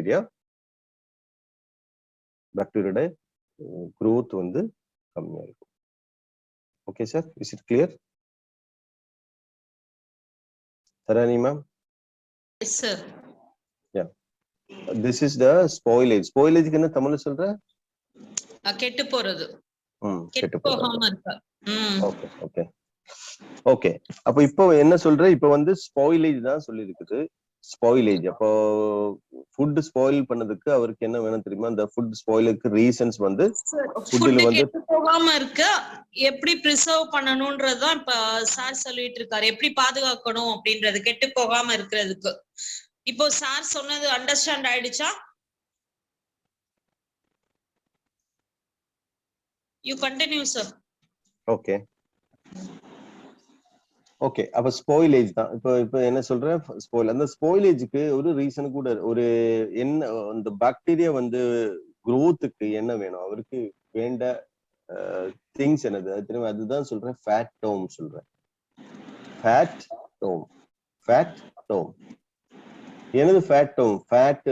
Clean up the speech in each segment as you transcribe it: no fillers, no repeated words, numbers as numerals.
Bacteria பாக்டீரியோட growth வந்து கம்மியா இருக்கும். Okay sir, is it clear? Tarani ma'am? Yes sir. Yeah. This is the spoilage. Spoilage க்கு என்ன தமிழ்ல சொல்ற? கெட்டு போறது. கெட்டு போகாம இருக்க. Okay okay okay. அப்ப இப்போ என்ன சொல்ற? இப்போ வந்து ஸ்பாயிலேஜ் தான் சொல்லி இருக்குது. ஸ்பாயிலேஜ் அப்போ ஃபுட் ஸ்பாயில் பண்ணதுக்கு அவருக்கு என்ன வேணும் தெரியுமா? அந்த ஃபுட் ஸ்பாயிலுக்கு ரீசன்ஸ் வந்து ஃபுட்ல வந்து கெட்டு போகாம இருக்க எப்படி பிரிசர்வ் பண்ணணும்ன்றதுதான் இப்ப சார் சொல்லிட்டு இருக்காரு. எப்படி பாதுகாக்கணும் அப்படின்றது கெட்டு போகாம இருக்கிறதுக்கு. இப்போ சார் சொன்னது அண்டர்ஸ்டாண்ட் ஆயிடுச்சா? You continue sir. Okay okay. அப்ப ஸ்பாயிலேஜ் தான். இப்போ என்ன சொல்றேன்? ஸ்பாயில். அந்த ஸ்பாயிலேஜுக்கு ஒரு ரீசன் கூட ஒரு என்ன அந்த பாக்டீரியா வந்து growthக்கு என்ன வேணும்? அவருக்கு வேண்ட திங்ஸ் என்னது? தெரியுமா? அதுதான் சொல்றேன் ஃபேட் டோம் சொல்றேன். ஃபேட் டோம். ஃபேட் டோம். என்னது ஃபேட் டோம்? ஃபேட்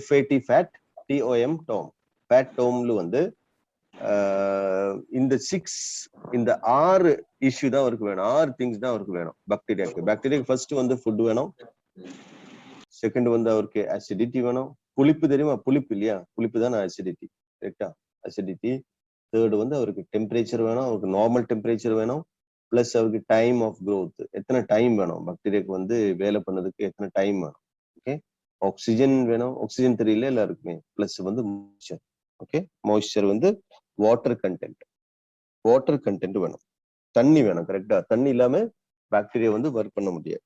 FAT ஃபேட் TOM டோம். ஃபேட் டோம்ல வந்து இந்த 6 இஷ்யூ தான் அவருக்கு வேணும். 6 திங்ஸ் தான் அவருக்கு வேணும் பாக்டீரியாக்கு. பாக்டீரியாக்கு ஃபர்ஸ்ட் வந்து ஃபுட் வேணும். செகண்ட் வந்து அவருக்கு அசிடிட்டி வேணும். புளிப்பு தெரியுமா? புளிப்பு இல்லையா? புளிப்பு தான் அசிடிட்டி. கரெக்டா? அசிடிட்டி. தேர்ட் வந்து அவருக்கு டெம்பரேச்சர் வேணும். அவருக்கு நார்மல் டெம்பரேச்சர் வேணும். பிளஸ் அவருக்கு டைம் ஆஃப் growth. எத்தனை டைம் வேணும் பாக்டீரியாக்கு வந்து வேலை பண்ணதுக்கு எத்தனை டைம் வேணும்? ஓகே. ஆக்சிஜன் வேணும். ஆக்சிஜன் தெரியல எல்லாருக்குமே. பிளஸ் வந்து மாய்ஸ்சர். ஓகே. மாய்ஸ்சர் வந்து வாட்டர் கண்டென்ட். வாட்டர் கண்டென்ட் வேணும். தண்ணி வேணும். கரெக்டா? தண்ணி இல்லாம பாக்டீரியா வந்து ஒர்க் பண்ண முடியாது.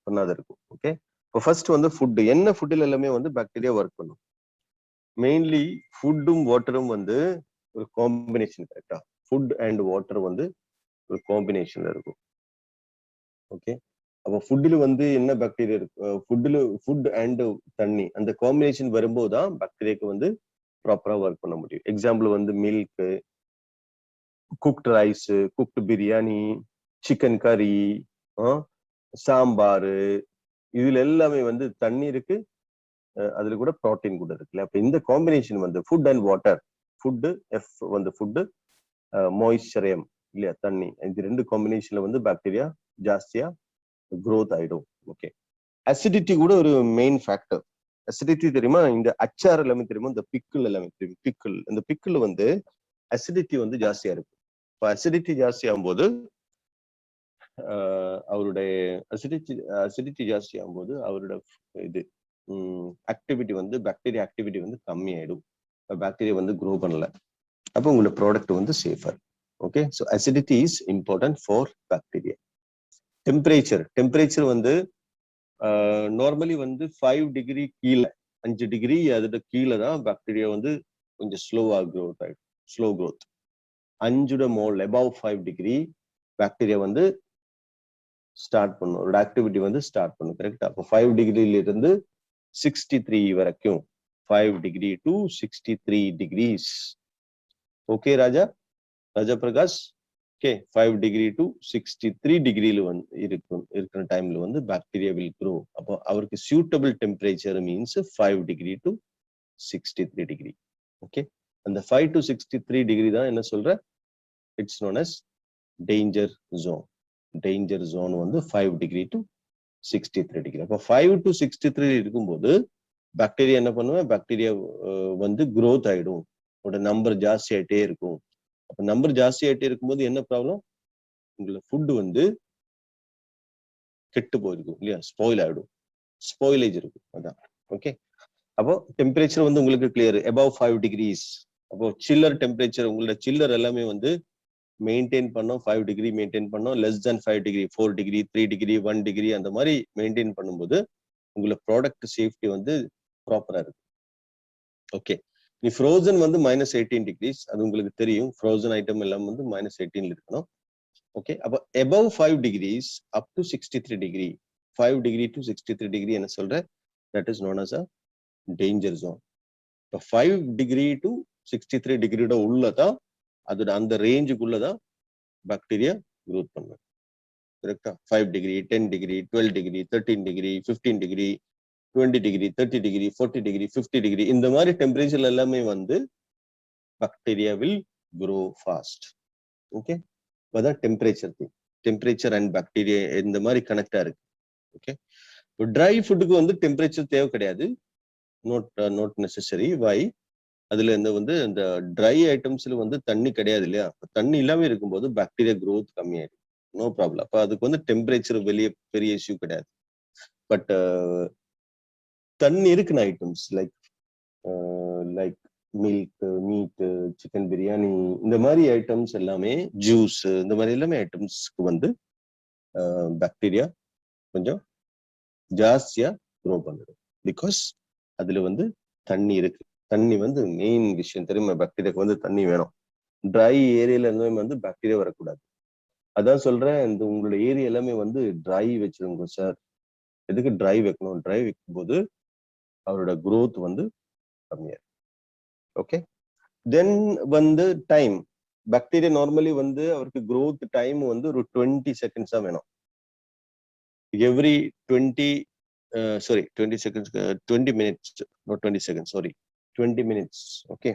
பண்ணாத இருக்கும். ஓகே. இப்போ ஃபர்ஸ்ட் வந்து ஃபுட். என்ன ஃபுட்ல எல்லாமே வந்து பாக்டீரியா ஒர்க் பண்ணும். மெயின்லி ஃபுட்டும் வாட்டரும் வந்து ஒரு காம்பினேஷன். கரெக்டா? ஃபுட் அண்ட் வாட்டர் வந்து ஒரு காம்பினேஷன்ல இருக்கும். ஓகே. அப்போ ஃபுட்ல வந்து என்ன பாக்டீரியா இருக்கு? ஃபுட் அண்ட் தண்ணி அந்த காம்பினேஷன் வரும்போது தான் பாக்டீரியாக்கு வந்து ப்ராப்பரா ஒர்க் பண்ண முடியும். எக்ஸாம்பிள் வந்து milk, cooked rice, cooked biryani, chicken கறி, சாம்பார், இதுல எல்லாமே வந்து தண்ணி இருக்கு. அதுல கூட புரோட்டீன் கூட இருக்குல்ல. அப்ப இந்த காம்பினேஷன் வந்து ஃபுட் அண்ட் வாட்டர். ஃபுட் வந்து ஃபுட், மாய்ஸ்சரியம் இல்லையா? தண்ணி. இந்த ரெண்டு காம்பினேஷன்ல வந்து பாக்டீரியா ஜாஸ்தியா growth ஆயிடும். ஓகே. அசிடிட்டி கூட ஒரு மெயின் ஃபேக்டர். அசிடிட்டி தெரியுமா? இந்த அச்சார் எல்லாமே தெரியுமா? இந்த பிக்கிள் எல்லாமே தெரியும். பிக்கிள். இந்த பிக்கிள் வந்து அசிடிட்டி வந்து ஜாஸ்தியா இருக்கு. இப்போ அசிடிட்டி ஜாஸ்தி ஆகும்போது அவருடைய அசிடிட்டி ஜாஸ்தி ஆகும்போது அவரோட இது ஆக்டிவிட்டி வந்து பாக்டீரியா ஆக்டிவிட்டி வந்து கம்மி ஆயிடும். பாக்டீரியா வந்து க்ரோ பண்ணல. அப்போ உங்களோட ப்ராடக்ட் வந்து safer. Okay. So acidity is important for bacteria. Temperature வந்து நார்மலி வந்து 5 டிகிரி கீழே, 5 டிகிரி அதோட கீழே தான் பாக்டீரியா வந்து கொஞ்சம் ஸ்லோவா growth ஆயிடும். Slow growth. 5 mole above 5 degree bacteria வந்து ஸ்டார்ட் பண்ணும். ஒரு ஆக்டிவிட்டி வந்து ஸ்டார்ட் பண்ணும். கரெக்டா? அப்போ 5 டிகிரில இருந்து 63 வரைக்கும், 5 degree to 63 degrees. Okay Raja Prakash? Okay. 5 degree to 63 டிகிரில வந்து இருக்கிற டைம்ல வந்து பாக்டீரியா வில் க்ரோ. அப்போ அவருக்கு suitable temperature means 5 degree to 63 degree. Okay. அந்த 5 டு 63 டிகிரி தான் என்ன சொல்ற? It's known as danger zone. Danger zone வந்து 5 டிகிரி டு 63 டிகிரி. அப்போ 5 டு 63 இருக்கும்போது பாக்டீரியா என்ன பண்ணுவேன்? பாக்டீரியா வந்து growth ஆயிடும். அதோட நம்பர் ஜாஸ்தி ஆயிட்டே இருக்கும். அப்ப நம்பர் ஜாஸ்தி ஆயிட்டே இருக்கும்போது என்ன ப்ராப்ளம்? உங்களுக்கு ஃபுட் வந்து கெட்டு போயிருக்கும் இல்லையா? ஸ்பாயில் ஆயிடும். ஸ்பாயிலேஜ் இருக்கும். அதான். ஓகே. அப்போ டெம்பரேச்சர் வந்து உங்களுக்கு கிளியர். above 5 degrees. அப்போ சில்லர் டெம்பரேச்சர் உங்களோட சில்லர் எல்லாமே வந்து மெயின்டைன் பண்ணோம். 5 டிகிரி மெயின்டைன் பண்ணோம். Less than 5 degree, 4 degree, 3 degree, 1 degree அந்த மாதிரி மெயின்டைன் பண்ணும்போது உங்களுக்கு ப்ராடக்ட் சேஃப்டி வந்து ப்ராப்பரா இருக்கு. ஓகே. நீ ஃப்ரோசன் வந்து -18 டிகிரிஸ். அது உங்களுக்கு தெரியும். ஃப்ரோசன் ஐட்டம் எல்லாம் வந்து -18 இருக்கணும். ஓகே. அப்போ above 5 degrees up to 63 degree, 5 degree to 63 degree என்ன சொல்ற? That is known as a danger zone. இப்போ 5 டிகிரி டு 63 டிகிரியோட உள்ளதான், அதோட அந்த ரேஞ்சுக்குள்ளதான் பாக்டீரியா growth பண்ணும். கரெக்டா? 5 degree, 10 degree, 12 degree, 13 degree, 15 degree, 20 degree 30 degree 40 degree 50 degree இந்த மாதிரி டெம்பரேச்சர் எல்லாமே வந்து bacteria will grow fast. Okay, அதான் temperature thing. Temperature and bacteria இந்த மாதிரி கனெக்டா இருக்கு. ஓகே, ட்ரை ஃபுட்டுக்கு வந்து டெம்பரேச்சர் தேவை கிடையாது. Not necessary. வை? அதுல வந்து இந்த ட்ரை ஐட்டம்ஸ்ல வந்து தண்ணி கிடையாது இல்லையா? தண்ணி இல்லாம இருக்கும்போது பாக்டீரியா growth கம்மியாயிடும். No problem. அப்ப அதுக்கு வந்து டெம்பரேச்சர் வெளியே பெரிய இஷ்யூ கிடையாது. பட் தண்ணி இருக்குன items like milk, meat, chicken biryani இந்த மாதிரி ஐட்டம்ஸ் எல்லாமே, ஜூஸ் இந்த மாதிரி எல்லாமே ஐட்டம்ஸ்க்கு வந்து பாக்டீரியா கொஞ்சம் ஜாஸ்தியா க்ரோ பண்ணிடும். பிகாஸ் அதுல வந்து தண்ணி இருக்கு. தண்ணி வந்து மெயின் விஷயம் தெரியுமா? பாக்டீரியாக்கு வந்து தண்ணி வேணும். ட்ரை ஏரியால இருந்துமே வந்து பாக்டீரியா வரக்கூடாது. அதான் சொல்றேன், இந்த உங்களோட ஏரியா எல்லாமே வந்து ட்ரை வச்சிருங்க சார். எதுக்கு ட்ரை வைக்கணும்? ட்ரை வைக்கும் போது அவரோட growth வந்து கம்மியாகும். ஓகே, தென் வந்து டைம். பாக்டீரியா நார்மலி வந்து அவருக்கு growth டைம் வந்து ஒரு 20 செகண்ட்ஸ் தான் வேணும். Every 20 seconds, 20 minutes, not 20 seconds, sorry, 20 minutes. Okay,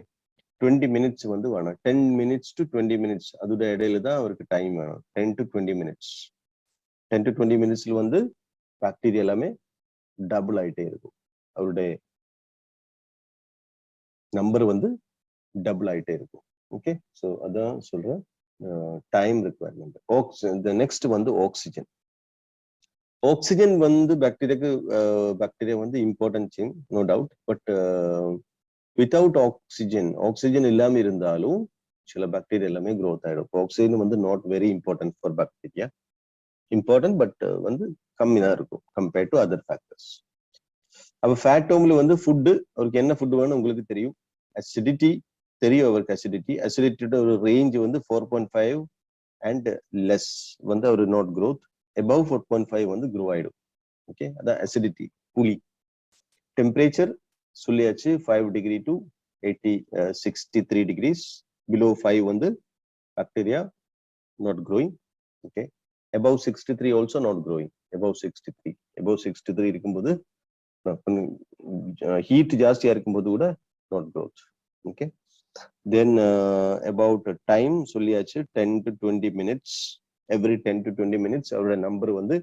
20 minutes வந்து வேணும். 10 minutes to 20 minutes அதோட இடையில தான் அவருக்கு டைம் வேணும். 10 to 20 minutes. 10 to 20 minutesல வந்து பாக்டீரியா எல்லாமே டபுள் ஆயிட்டே இருக்கும். அவருடைய நம்பர் வந்து டபுள் ஆயிட்டே இருக்கும். ஓகே, ஸோ அதான் சொல்றேன் டைம் ரிக்வயர்மெண்ட். நெக்ஸ்ட் வந்து ஆக்சிஜன். ஆக்சிஜன் வந்து பாக்டீரியா வந்து important thing, no doubt. But without oxygen இல்லாம இருந்தாலும் சில பாக்டீரியா எல்லாமே growth ஆயிடும். ஆக்சிஜன் வந்து not very important for bacteria. Important, but வந்து கம்மி தான் இருக்கும் கம்பேர்ட் டு அதர் ஃபேக்டர்ஸ். அப்ப ஃபேட்டோம்ல வந்து ஃபுட்டு, அவருக்கு என்ன ஃபுட் வேணும் உங்களுக்கு தெரியும். அசிடிட்டி தெரியும் அவருக்கு. அசிடிட்டியோட ஒரு ரேஞ்ச் வந்து 4.5 அண்ட் லெஸ் வந்து அவர் நாட் growth. above 4.5 வந்து grow ஆயிடும். ஓகே, அதான் அசிடிட்டி, புளி. டெம்பரேச்சர் சொல்லியாச்சு, 5 டிகிரி டு 63 degrees. below 5 வந்து bacteria not growing. Okay, above 63 also not growing. above 63 இருக்கும்போது, ஹீட் ஜாஸ்தியா இருக்கும்போது கூட not growth. Okay, then about time சொல்லியாச்சு, 10 to 20 minutes. every 10 to 20 minutes அவரோட நம்பர் வந்து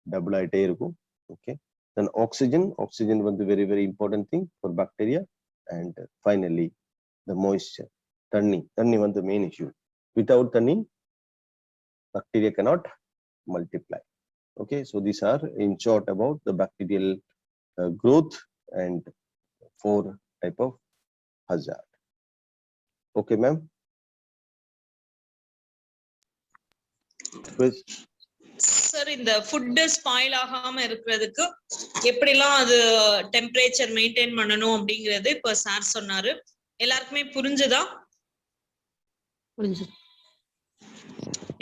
டபுள் ஆயிட்டே இருக்கும். ஓகே, தென் ஆக்சிஜன் வந்து very very important thing for bacteria. And finally the moisture, தண்ணி வந்து மெயின் இஷ்யூ. வித்தவுட் தண்ணி bacteria cannot multiply. Okay, so these are in short about the bacterial growth and 4 type of hazard. Okay, ma'am. Sir, இந்த food spoil ஆகாம இருக்கிறதுக்கு எப்படிலாம் அது temperature maintain பண்ணணும் அப்படிங்கிறது இப்ப சார் சொன்னாரு. எல்லாருக்குமே புரிஞ்சுதா? புரிஞ்சு.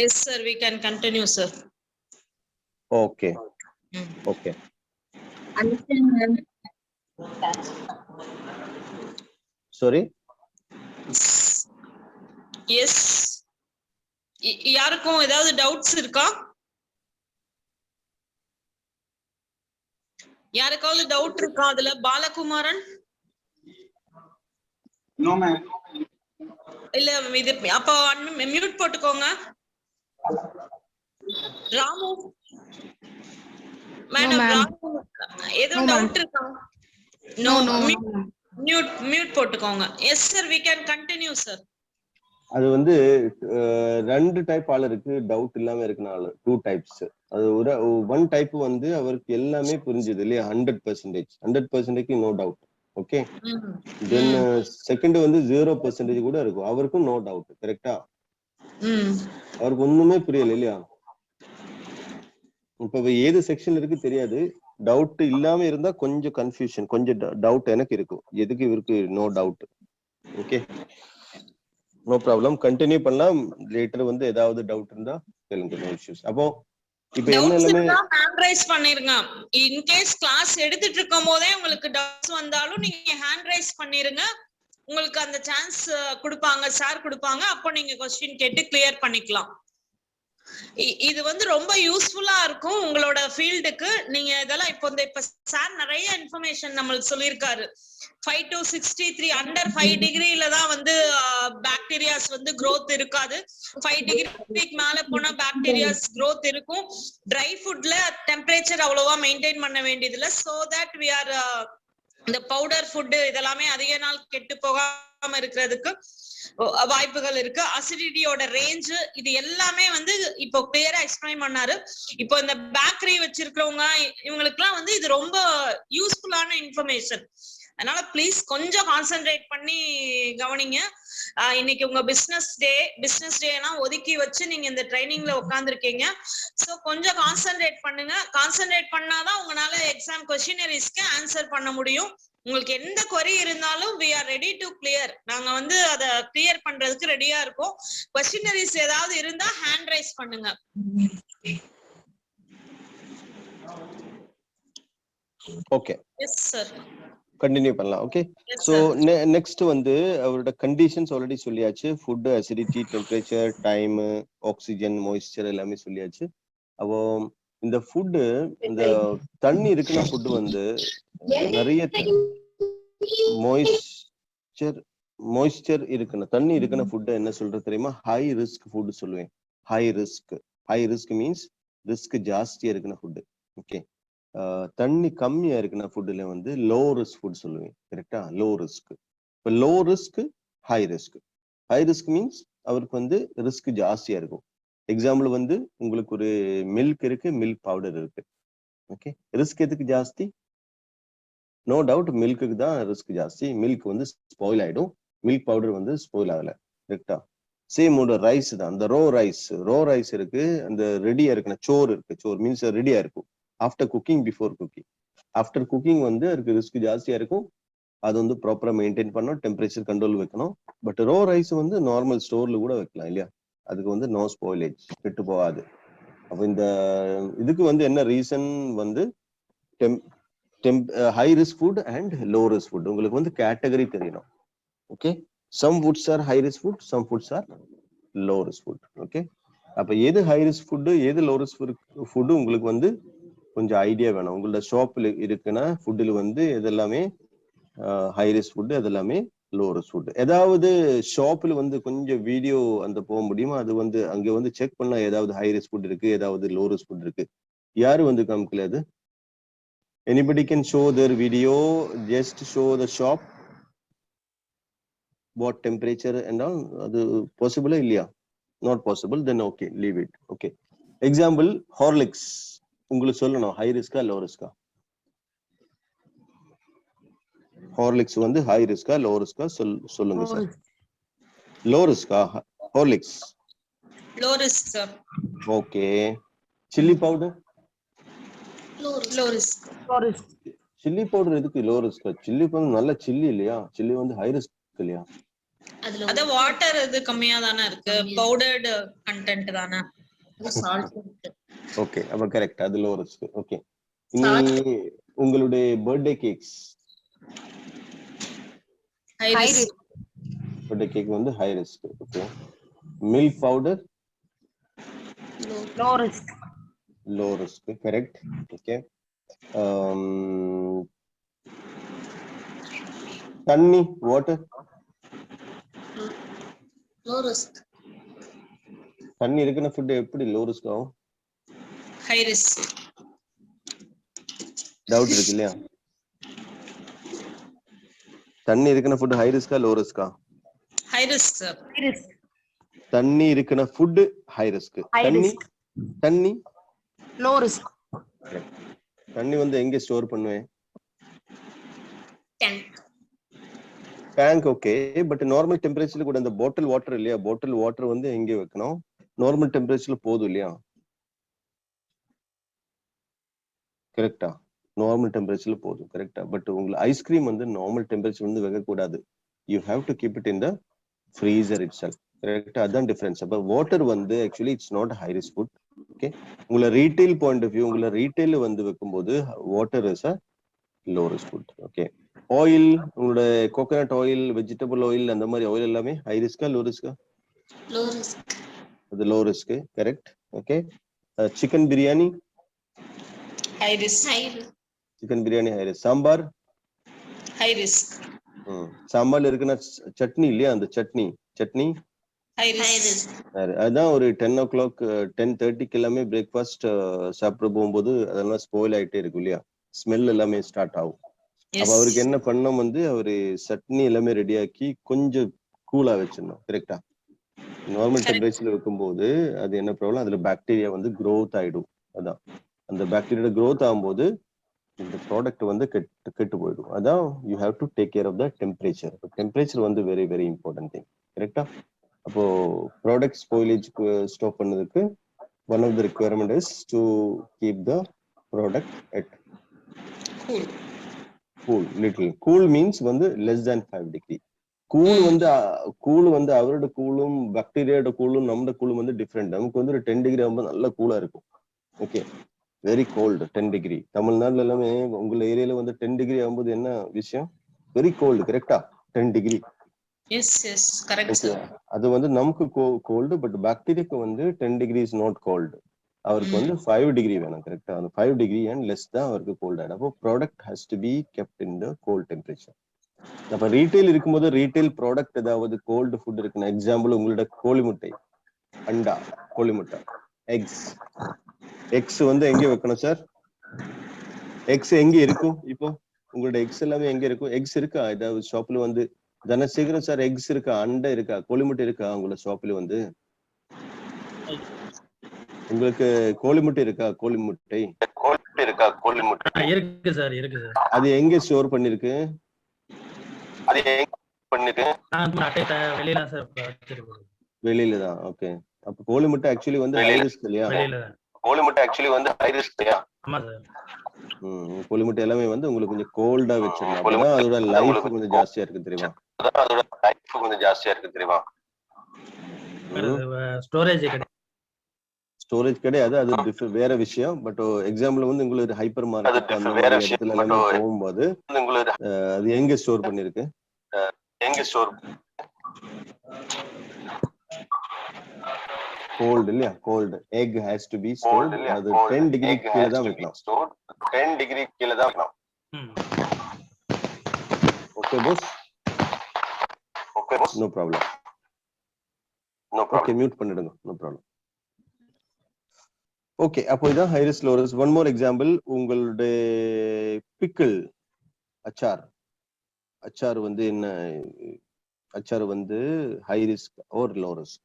Yes sir, we can continue sir. Okay. Okay. Understand, ma'am. Sorry. Yes, யாருக்கும் ஏதாவது டவுட்ஸ் இருக்கா? யாருக்காவது டவுட் இருக்கா அதுல? பாலகுமாரன்? No ma'am. இல்ல, இது அப்ப மியூட் போட்டுக்கோங்க. ராமு மேடம், ராமு ஏதோ டவுட் இருக்கா? நோ, மியூட் போட்டுக்கோங்க. S sir, we can continue sir. அது வந்து ரெண்டு டைப் ஆள் இருக்கு, டவுட் இல்லாம இருக்கனால 2 types. அது ஒரு 1 type வந்து அவருக்கு எல்லாமே புரிஞ்சுது இல்லையா? 100% no doubt. Okay, then second வந்து 0% கூட இருக்கும், அவருக்கும் நோ டவுட். கரெக்டா? அவருக்கு ஒண்ணுமே புரியல இல்லையா? இப்ப ஏது செக்ஷன் இருக்கு தெரியாது. டவுட் இல்லாம இருந்தா கொஞ்சம் கன்ஃபியூஷன், கொஞ்சம் டவுட் எனக்கு இருக்கும், எதுக்கு இவருக்கு no doubt. Okay, no problem, continue பண்ணலாம். லேட்டர் வந்து ஏதாவது டவுட் இருந்தா கேளுங்க, நோ இஷ்யூஸ். அப்போ இப்போ என்ன எல்லாமே ஹேண்ட் ரைஸ் பண்ணிருங்க. இன் கேஸ் கிளாஸ் எடுத்துட்டு இருக்கும் போதே உங்களுக்கு டவுட்ஸ் வந்தாலும் நீங்க ஹேண்ட் ரைஸ் பண்ணிருங்க. உங்களுக்கு அந்த சான்ஸ் கொடுப்பாங்க, சார் கொடுப்பாங்க. அப்போ நீங்க क्वेश्चन கேட்டு கிளியர் பண்ணிக்கலாம். இது வந்து ரொம்ப யூஸ்ஃபுல்லா இருக்கும் உங்களோட ஃபீல்டுக்கு. நீங்க இதெல்லாம் இப்ப சார் நிறைய இன்ஃபர்மேஷன் நம்மளுக்கு சொல்லியிருக்காரு. 5 to 63 அண்டர் 5 டிகிரில தான் வந்து பாக்டீரியாஸ் வந்து growth இருக்காது. 5 டிகிரிக்கு மேல போனா பாக்டீரியாஸ் growth இருக்கும். ட்ரை ஃபுட்ல டெம்பரேச்சர் அவ்வளவா மெயின்டைன் பண்ண வேண்டியது இல்ல. சோ தட் we are இந்த பவுடர் ஃபுட் இதெல்லாமே அதிக நாள் கெட்டு போகாம இருக்கிறதுக்கு வாய்ப்புகள் இருக்கு. அசிடிட்டியோட ரேஞ்ச் இது எல்லாமே வந்து இப்போ கிளியரா எக்ஸ்பிளைன் பண்ணாரு. இப்போ இந்த பேக்கரி வச்சிருக்கிறவங்க இவங்களுக்குலாம் வந்து இது ரொம்ப யூஸ்ஃபுல்லான இன்ஃபர்மேஷன். அதனால ப்ளீஸ் கொஞ்சம் கான்சென்ட்ரேட் பண்ணி கவனிங்க. இன்னைக்கு உங்க பிசினஸ் டேலாம் ஒதுக்கி வச்சு நீங்க இந்த ட்ரைனிங்ல உட்கார்ந்துருக்கீங்க. சோ கொஞ்சம் கான்சென்ட்ரேட் பண்ணுங்க. கான்சென்ட்ரேட் பண்ணாதான் உங்களால எக்ஸாம் கொஸ்டினரிஸ்க்கு ஆன்சர் பண்ண முடியும். உங்களுக்கு எந்த query இருந்தாலும் we are ready to clear. நாங்க வந்து அத கிளியர் பண்றதுக்கு ரெடியா இருக்கோம். கொஸ்டினரிஸ் ஏதாவது இருந்தா ஹேண்ட் ரைஸ் பண்ணுங்க. ஓகே, எஸ் சார், கண்டினியூ பண்ணலாம். ஓகே, சோ நெக்ஸ்ட் வந்து அவரோட கண்டிஷன்ஸ் ஆல்ரெடி சொல்லியாச்சு. Food, acidity, temperature, time, oxygen, moisture எல்லாமே சொல்லியாச்சு. அப்போ இந்த ஃபுட், இந்த தண்ணி இருக்கிற ஃபுட் வந்து நிறைய மாய்ஸ்சர் இருக்கணும். தண்ணி இருக்கிற ஃபுட் என்ன சொல்றது தெரியுமா? ஹை ரிஸ்க் ஃபுட் சொல்லுவேன். ஹை ரிஸ்க் மீன்ஸ் ரிஸ்க் ஜாஸ்தியா இருக்கிற ஃபுட். ஓகே, தண்ணி கம்மியா இருக்கிற ஃபுட்ல வந்து லோ ரிஸ்க் ஃபுட் சொல்லுவேன். கரெக்டா? Low risk. இப்போ low risk, high risk. High risk means அவருக்கு வந்து ரிஸ்க் ஜாஸ்தியா இருக்கும். எக்ஸாம்பிள் வந்து உங்களுக்கு ஒரு மில்க் இருக்கு, மில்க் பவுடர் இருக்கு. ஓகே, ரிஸ்க் எதுக்கு ஜாஸ்தி? நோ டவுட் மில்க்கு தான் ரிஸ்க் ஜாஸ்தி. மில்க் வந்து ஸ்பாயில் ஆயிடும், மில்க் பவுடர் வந்து ஸ்பாயில் ஆகல. கரெக்டா? சேம் ஒரு ரைஸ் தான். அந்த ரோ ரைஸ் இருக்கு, அந்த ரெடியா இருக்குன்னா சோறு இருக்கு. சோறு மீன்ஸ் ரெடியா இருக்கும். After cooking, before cooking. After cooking வந்து அதுக்கு ரிஸ்க் ஜாஸ்தியா இருக்கும். அது வந்து ப்ராப்பரா மெயின்டைன் பண்ணணும், டெம்பரேச்சர் கண்ட்ரோல் வைக்கணும். பட் ரோ ரைஸ் வந்து நார்மல் ஸ்டோர்ல கூட வைக்கலாம் இல்லையா? அதுக்கு வந்து நோ ஸ்பாயிலேஜ், கெட்டு போகாது. அப்போ இந்த இதுக்கு வந்து என்ன ரீசன் வந்து high risk food and low risk food உங்களுக்கு வந்து கேட்டகரி தெரியணும். Okay, some foods are high risk food, some foods are low risk food. Okay, அப்ப எது ஹை ரிஸ்க் ஃபுட், எது லோ ரிஸ்க் ஃபுட் உங்களுக்கு வந்து கொஞ்சம் ஐடியா வேணும். உங்களோட ஷாப்ல இருக்குன்னா ஃபுட்டில் வந்து எதெல்லாமே ஹை ரிஸ்க் ஃபுட், அதெல்லாமே லோ ரிஸ்க் ஃபுட். ஏதாவது ஷாப்ல வந்து கொஞ்சம் வீடியோ அந்த போக முடியுமா? அது வந்து அங்க வந்து செக் பண்ணா ஏதாவது ஹை ரிஸ்க் ஃபுட் இருக்கு, ஏதாவது லோ ரிஸ்க் ஃபுட் இருக்கு. யாரு வந்து காமிக்கல அது? Anybody can show their video, just show the shop, what temperature and all. அது possible இல்லையா? Not possible, then okay, leave it. Okay, example Horlicks. உங்களுக்கு சொல்லணும் ஹை ரிஸ்கா லோ ரிஸ்கா? ஹார்லிக்ஸ் வந்து ஹை ரிஸ்கா லோ ரிஸ்கா சொல்லுங்க சார். லோ ரிஸ்கா Horlicks? Low risk sir. Okay, chilli powder? Low risk. Chilli powder எதுக்கு லோ ரிஸ்க்? சில்லி பவுடர் நல்ல சில்லி இல்லையா? சில்லி வந்து ஹை ரிஸ்க் இல்லையா? அத வாட்டர் இது கம்மியா தானே இருக்கு, பவுடர்ட் கண்டென்ட் தானே. ஓகே, அப்ப கரெக்ட், அது லோ ரிஸ்க். ஓகே, இனி உங்களுடைய birthday cakes, high risk. Birthday cake வந்து high risk. Okay, milk powder low risk. Correct. Okay, தண்ணி வாட்டர் லோ ரிஸ்க். தண்ணி இருக்கிற ஃபுட் எப்படி லோ ரிஸ்க் ஆகும்? High risk. டவுட் இருக்கு இல்லையா? தண்ணி இருக்கிற ஃபுட் ஹை ரிஸ்கா லோ ரிஸ்கா? High risk sir. தண்ணி இருக்கிற ஃபுட் ஹை ரிஸ்க், தண்ணி லோ ரிஸ்க். தண்ணி வந்து எங்க ஸ்டோர் பண்ணுவேன்? டேங்க். ஓகே, பட் நார்மல் டெம்பரேச்சர்ல கூட இந்த பாட்டில் வாட்டர் இல்லையா? பாட்டில் வாட்டர் வந்து எங்க வைக்கணும்? நார்மல் டெம்பரேச்சர்ல போதும் இல்லையா? கரெக்டா? நார்மல் டெம்பரேச்சர்ல போதும். கரெக்டா? பட் உங்களுக்கு ஐஸ்கிரீம் வந்து நார்மல் டெம்பரேச்சர் வந்து வைக்க கூடாது. You have to keep it in the freezer itself. கரெக்டா? அதான் டிஃபரன்ஸ். அப்ப வாட்டர் வந்து actually it's not high risk food. Okay, உங்களை ரீட்டைல் பாயிண்ட் ஆஃப் வியூ, உங்களை ரீட்டைல் வந்து வைக்கும்போது water is a low risk food. Okay, oil, உங்களோட coconut oil, vegetable oil, அந்த மாதிரி ஆயில் எல்லாமே ஹை ரிஸ்கா லோ ரிஸ்கா? Low risk. அது low risk. Correct. Okay. Chicken biryani. High risk. Chicken biryani high risk. Sambar. High risk. சாம்பார்ல இருக்குன்னா சட்னி இல்லையா, அந்த சட்னி High risk. அதான் ஒரு 10 o'clock 10:30 எல்லாமே பிரேக்ஃபாஸ்ட் சாப்பிட போகும்போது அதெல்லாம் ஸ்பாயில் ஆயிட்டே இருக்கும் இல்லையா, ஸ்மெல் எல்லாமே ஸ்டார்ட் ஆகும். அப்ப அவருக்கு என்ன பண்ணோம் வந்து அவரு சட்னி எல்லாமே ரெடி ஆக்கி கொஞ்சம் கூலா வச்சிடணும். கரெக்டா? நார்மல் டெம்பரேச்சர்ல வைக்கும்போது அது என்ன ப்ராப்ளம், அதுல பாக்டீரியா வந்து growth ஆயிடும். அதான் அந்த பாக்டீரியா growth ஆகும்போது இந்த ப்ராடக்ட் வந்து கெட்டு போயிடும். அதான் you have to take care of the temperature. Temperature வந்து வெரி வெரி இம்பார்ட்டன்ட் திங். கரெக்டா? அப்போ ப்ராடக்ட் ஸ்பாயிலேஜ்க்கு ஸ்டாப் பண்ணதுக்கு one of the requirement is to keep the product at cool. Little cool means வந்து லெஸ் தேன் 5 டிகிரி. கூல் வந்து அவரோட கூலும் பாக்டீரியாவோட கூலும் நம்மளோட கூலும் வந்து டிஃப்ரெண்ட். நமக்கு வந்து ஒரு 10 டிகிரி ஆகும்போது நல்ல கூலா இருக்கும். Okay, very cold 10 degree. தமிழ்நாடுல எல்லாமே உங்க ஏரியால வந்து 10 டிகிரி ஆகும்போது என்ன விஷயம், வெரி கோல்டு. கரெக்டா? 10 டிகிரி. Yes correct sir. அது வந்து நமக்கு கோல்டு, பட் பாக்டீரியாக்கு வந்து 10 டிகிரி இஸ் நாட் கோல்டு. அவருக்கு வந்து 5 டிகிரி வேணும். கரெக்டா? அந்த 5 டிகிரி அண்ட் லெஸ் தான் அவருக்கு கோல்ட் ஆயிடும். அப்போ product has to be kept in the cold temperature. அப்ப ரீட்டைல் இருக்கும்போது ரீட்டைல் ப்ராடக்ட் ஏதாவது கோல்டு ஃபுட் இருக்குன்னா, எக்ஸாம்பிள் உங்களோட கோழி முட்டை, அண்டா, கோழி முட்டை, எக்ஸ் வந்து எங்க வைக்கணும் சார்? எக்ஸ் எங்க இருக்கும்? இப்போ உங்களோட எக்ஸ் எல்லாமே எங்க இருக்கும்? எக்ஸ் இருக்கா ஏதாவது ஷாப்ல வந்து? தனசேகரன் சார், எக்ஸ் இருக்கா, அண்டை இருக்கா, கோழி முட்டை இருக்கா உங்களோட ஷாப்ல வந்து? உங்களுக்கு கோழி முட்டை இருக்கா? கோழி முட்டை இருக்கு சார், இருக்கு சார். அது எங்க ஸ்டோர் பண்ணிருக்கு? வெளியில சார் வச்சிருக்கோம். வெளியில தான். ஓகே. அப்ப கோழி முட்டை ஆக்சுவலி வந்து ஹை ரிஸ்க் இல்லையா? வெளியில தான். கோழி முட்டை ஆக்சுவலி வந்து ஹை ரிஸ்க் இல்லையா? ஆமா சார். கோழி முட்டை எல்லாமே வந்து உங்களுக்கு கொஞ்சம் கோல்டா வச்சிடணும். அப்பதான் அதோட லைஃப் கொஞ்சம் ஜாஸ்தியா இருக்கு தெரியுமா? ஸ்டோரேஜ் கிடையாது, அது வேற விஷயம். பட் எக்ஸாம்பிள் வந்து உங்களுக்கு ஹைப்பர் மார்க்கெட் அந்த மாதிரி இடத்துல எல்லாமே போகும்போது அது எங்க ஸ்டோர் பண்ணிருக்கு? கோல்டு இல்லையா? Cold egg has to be stored. அது 10 டிகிரி கீழ தான் வைக்கணும். Okay boss? No problem. Okay, mute பண்ணிடுங்க. No problem. ஓகே, அப்போ இதான் high risk low risk. One more example, உங்களுடைய பிக்கிள், அச்சார் வந்து என்ன? அச்சார் வந்து high risk or low risk?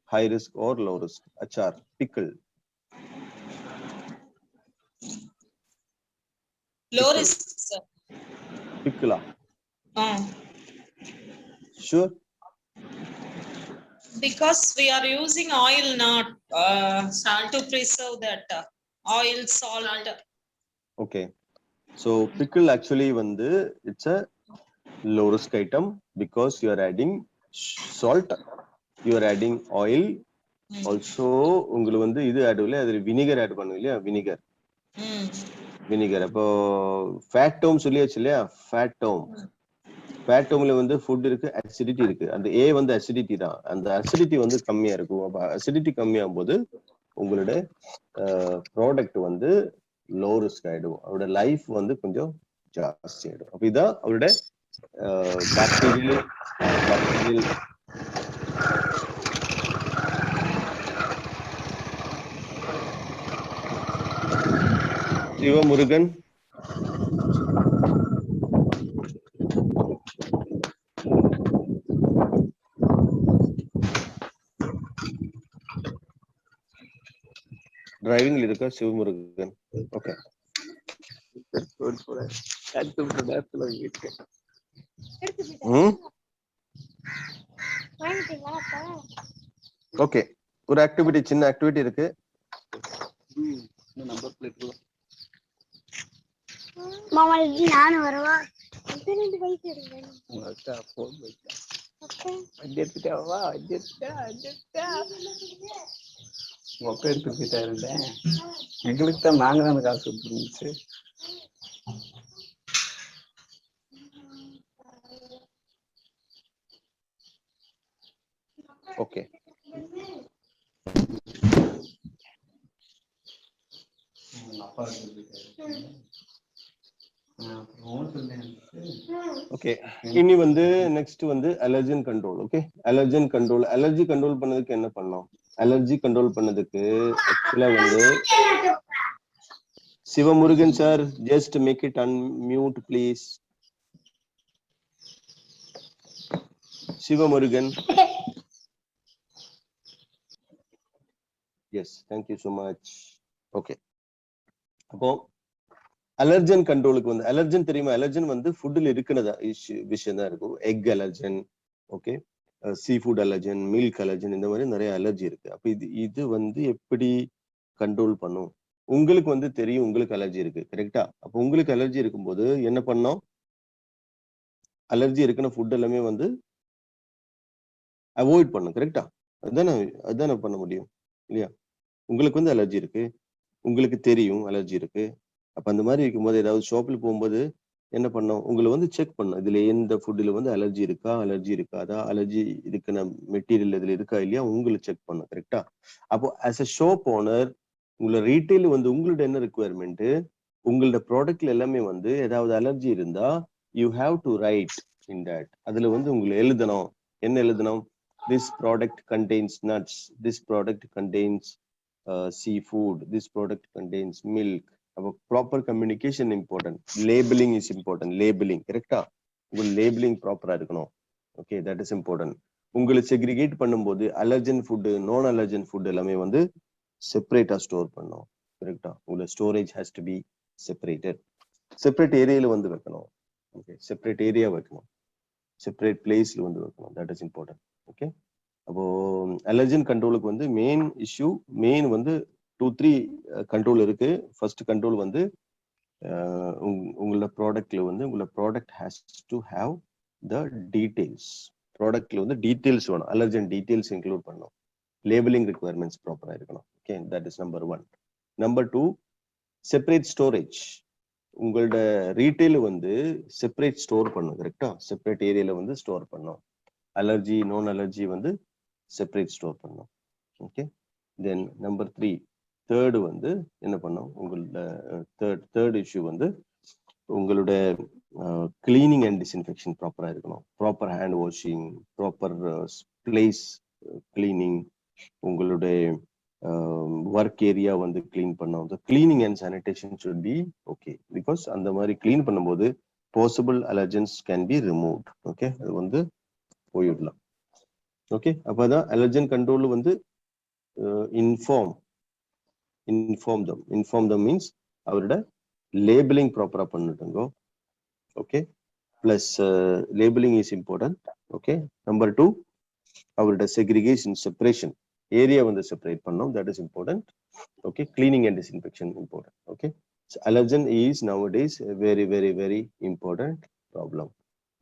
High risk or low risk? Achar, pickle. Low risk sir. பிக்கிளா? Sure. Because we are using oil, not salt, to preserve that oil, salt. Okay. So pickle actually வந்து it's a low risk item because you are adding salt, you are adding oil. Also உங்களுக்கு வந்து இது add இல்ல, அது vinegar add பண்ணுங்க இல்லையா? Vinegar. அப்போ ஃபேட்டோம் சொல்லியாச்சு இல்லையா? ஃபேட்டோம்ல வந்து ஃபுட் இருக்கு, அசிடிட்டி இருக்கு. அந்த ஏ வந்து அசிடிட்டி தான். அந்த அசிடிட்டி வந்து கம்மியா இருக்கும். அப்ப அசிடிட்டி கம்மியாகும் போது உங்களோட ப்ராடக்ட் வந்து லோ ரிஸ்க் ஆயிடும். அவரோட லைஃப் வந்து கொஞ்சம் ஜாஸ்தி ஆயிடும். அப்ப இதான் அவரோட பாக்டீரியல் சிவமுருகன். டிரைவிங் இருக்கா சிவமுருகன்? ஓகே. ஓகே, ஒரு ஆக்டிவிட்டி, சின்ன ஆக்டிவிட்டி இருக்கு. மாமா நானும் வரவா? எங்களுக்கு தான் நாங்க தானே காசு கொடுத்துருந்துச்சு. ஓகே, ஓகே, இனி வந்து நெக்ஸ்ட் வந்து allergen control. Okay, allergen control. Allergy control பண்ணதுக்கு என்ன பண்ணோம்? அலர்ஜி கண்ட்ரோல் பண்ணதுக்கு ஆக்சுவலா வந்து Sivamurugan sir, just make it unmute please. Sivamurugan. Yes, thank you so much. Okay, அப்போ அலர்ஜன் கண்ட்ரோலுக்கு வந்து அலர்ஜன் தெரியுமா? அலர்ஜன் வந்து ஃபுட்டில் இருக்கிறதா விஷயம் தான் இருக்கும். Egg allergen, okay, sea food allergen, milk allergen, இந்த மாதிரி நிறைய அலர்ஜி இருக்கு. அப்ப இது வந்து எப்படி கண்ட்ரோல் பண்ணும்? உங்களுக்கு வந்து தெரியும் உங்களுக்கு அலர்ஜி இருக்கு, கரெக்டா? அப்போ உங்களுக்கு அலர்ஜி இருக்கும்போது என்ன பண்ணோம்? அலர்ஜி இருக்குன்னு ஃபுட் எல்லாமே வந்து அவாய்ட் பண்ணும், கரெக்டா? அதுதானே பண்ண முடியும் இல்லையா? உங்களுக்கு வந்து அலர்ஜி இருக்கு, உங்களுக்கு தெரியும் அலர்ஜி இருக்கு. அப்ப அந்த மாதிரி இருக்கும்போது ஏதாவது ஷாப்பில் போகும்போது என்ன பண்ணோம்? உங்களை வந்து செக் பண்ணும், இதுல எந்த ஃபுட்ல வந்து அலர்ஜி இருக்கா, அலர்ஜி இருக்காதா, அலர்ஜி இருக்குன மெட்டீரியல் இதுல இருக்கா இல்லையா, உங்களை செக் பண்ணும், கரெக்டா? அப்போ ஆஸ் அ ஷாப் ஓனர் உங்களை ரீட்டைல் வந்து உங்களோட என்ன ரெக்குவயர்மெண்ட், உங்களோட ப்ராடக்ட்ல எல்லாமே வந்து ஏதாவது அலர்ஜி இருந்தா you have to write in that. அதுல வந்து உங்களை எழுதணும். என்ன எழுதணும்? This product contains nuts, this product contains seafood, this product contains milk. அப்போ proper communication important. Labeling is important. Labeling கரெக்டா? உங்க லேபிளிங் ப்ராப்பரா இருக்கணும். Okay, that is important. உங்களை செக்ரிகேட் பண்ணும்போது allergen food, non allergen food எல்லாமே வந்து செப்பரேட்டா ஸ்டோர் பண்ணணும், கரெக்டா? உங்களோட storage has to be separated. Separate ஏரியால வந்து வைக்கணும். ஓகே, செப்பரேட் ஏரியா வைக்கணும், செப்பரேட் பிளேஸ்ல வந்து வைக்கணும். That is important. ஓகே, அப்போ அலர்ஜன் கண்ட்ரோலுக்கு வந்து மெயின் வந்து 2-3 கண்ட்ரோல் இருக்கு. ஃபர்ஸ்ட் கண்ட்ரோல் வந்து உங்களோட ப்ராடக்ட்ல வந்து உங்களோட product has to have the details. ப்ராடக்ட்ல வந்து டீடைல்ஸ் வேணும், அலர்ஜன் டீடைல்ஸ் இன்க்ளூட் பண்ணணும். லேபிளிங் ரிக்வயர்மெண்ட்ஸ் ப்ராப்பரா இருக்கணும். Okay, that is number 1. Number 2, separate storage. உங்களோட ரீட்டைல் வந்து செப்பரேட் ஸ்டோர் பண்ணும், கரெக்டா? செப்பரேட் ஏரியால வந்து ஸ்டோர் பண்ணும். அலர்ஜி, நான் அலர்ஜி வந்து செப்பரேட் ஸ்டோர் பண்ணும். ஓகே, தென் நம்பர் 3, தேர்டு வந்து என்ன பண்ணும்? உங்களோட தேர்ட் இஷ்யூ வந்து உங்களோட கிளீனிங் அண்ட் டிஸ்இன்ஃபெக்ஷன் ப்ராப்பரா இருக்கணும். Proper hand washing, proper place cleaning, உங்களுடைய ஒர்க் ஏரியா வந்து கிளீன் பண்ணும். Cleaning and sanitation should be okay, because அந்த மாதிரி கிளீன் பண்ணும்போது possible allergens can be removed. Okay, அது வந்து போயிடலாம். ஓகே, அப்பதான் அலர்ஜன் கண்ட்ரோல் வந்து இன்ஃபார்ம் தம் மீன்ஸ் அவரோட லேபிளிங் ப்ராப்பரா பண்ணிட்டுங்க. Okay, plus labelling is important. Okay, number 2, அவரோட செக்ரிகேஷன், செப்பரேஷன் ஏரியா வந்து செப்பரேட் பண்ணோம். That is important. Okay, cleaning and disinfection important. Okay, allergen is nowadays very very very important problem.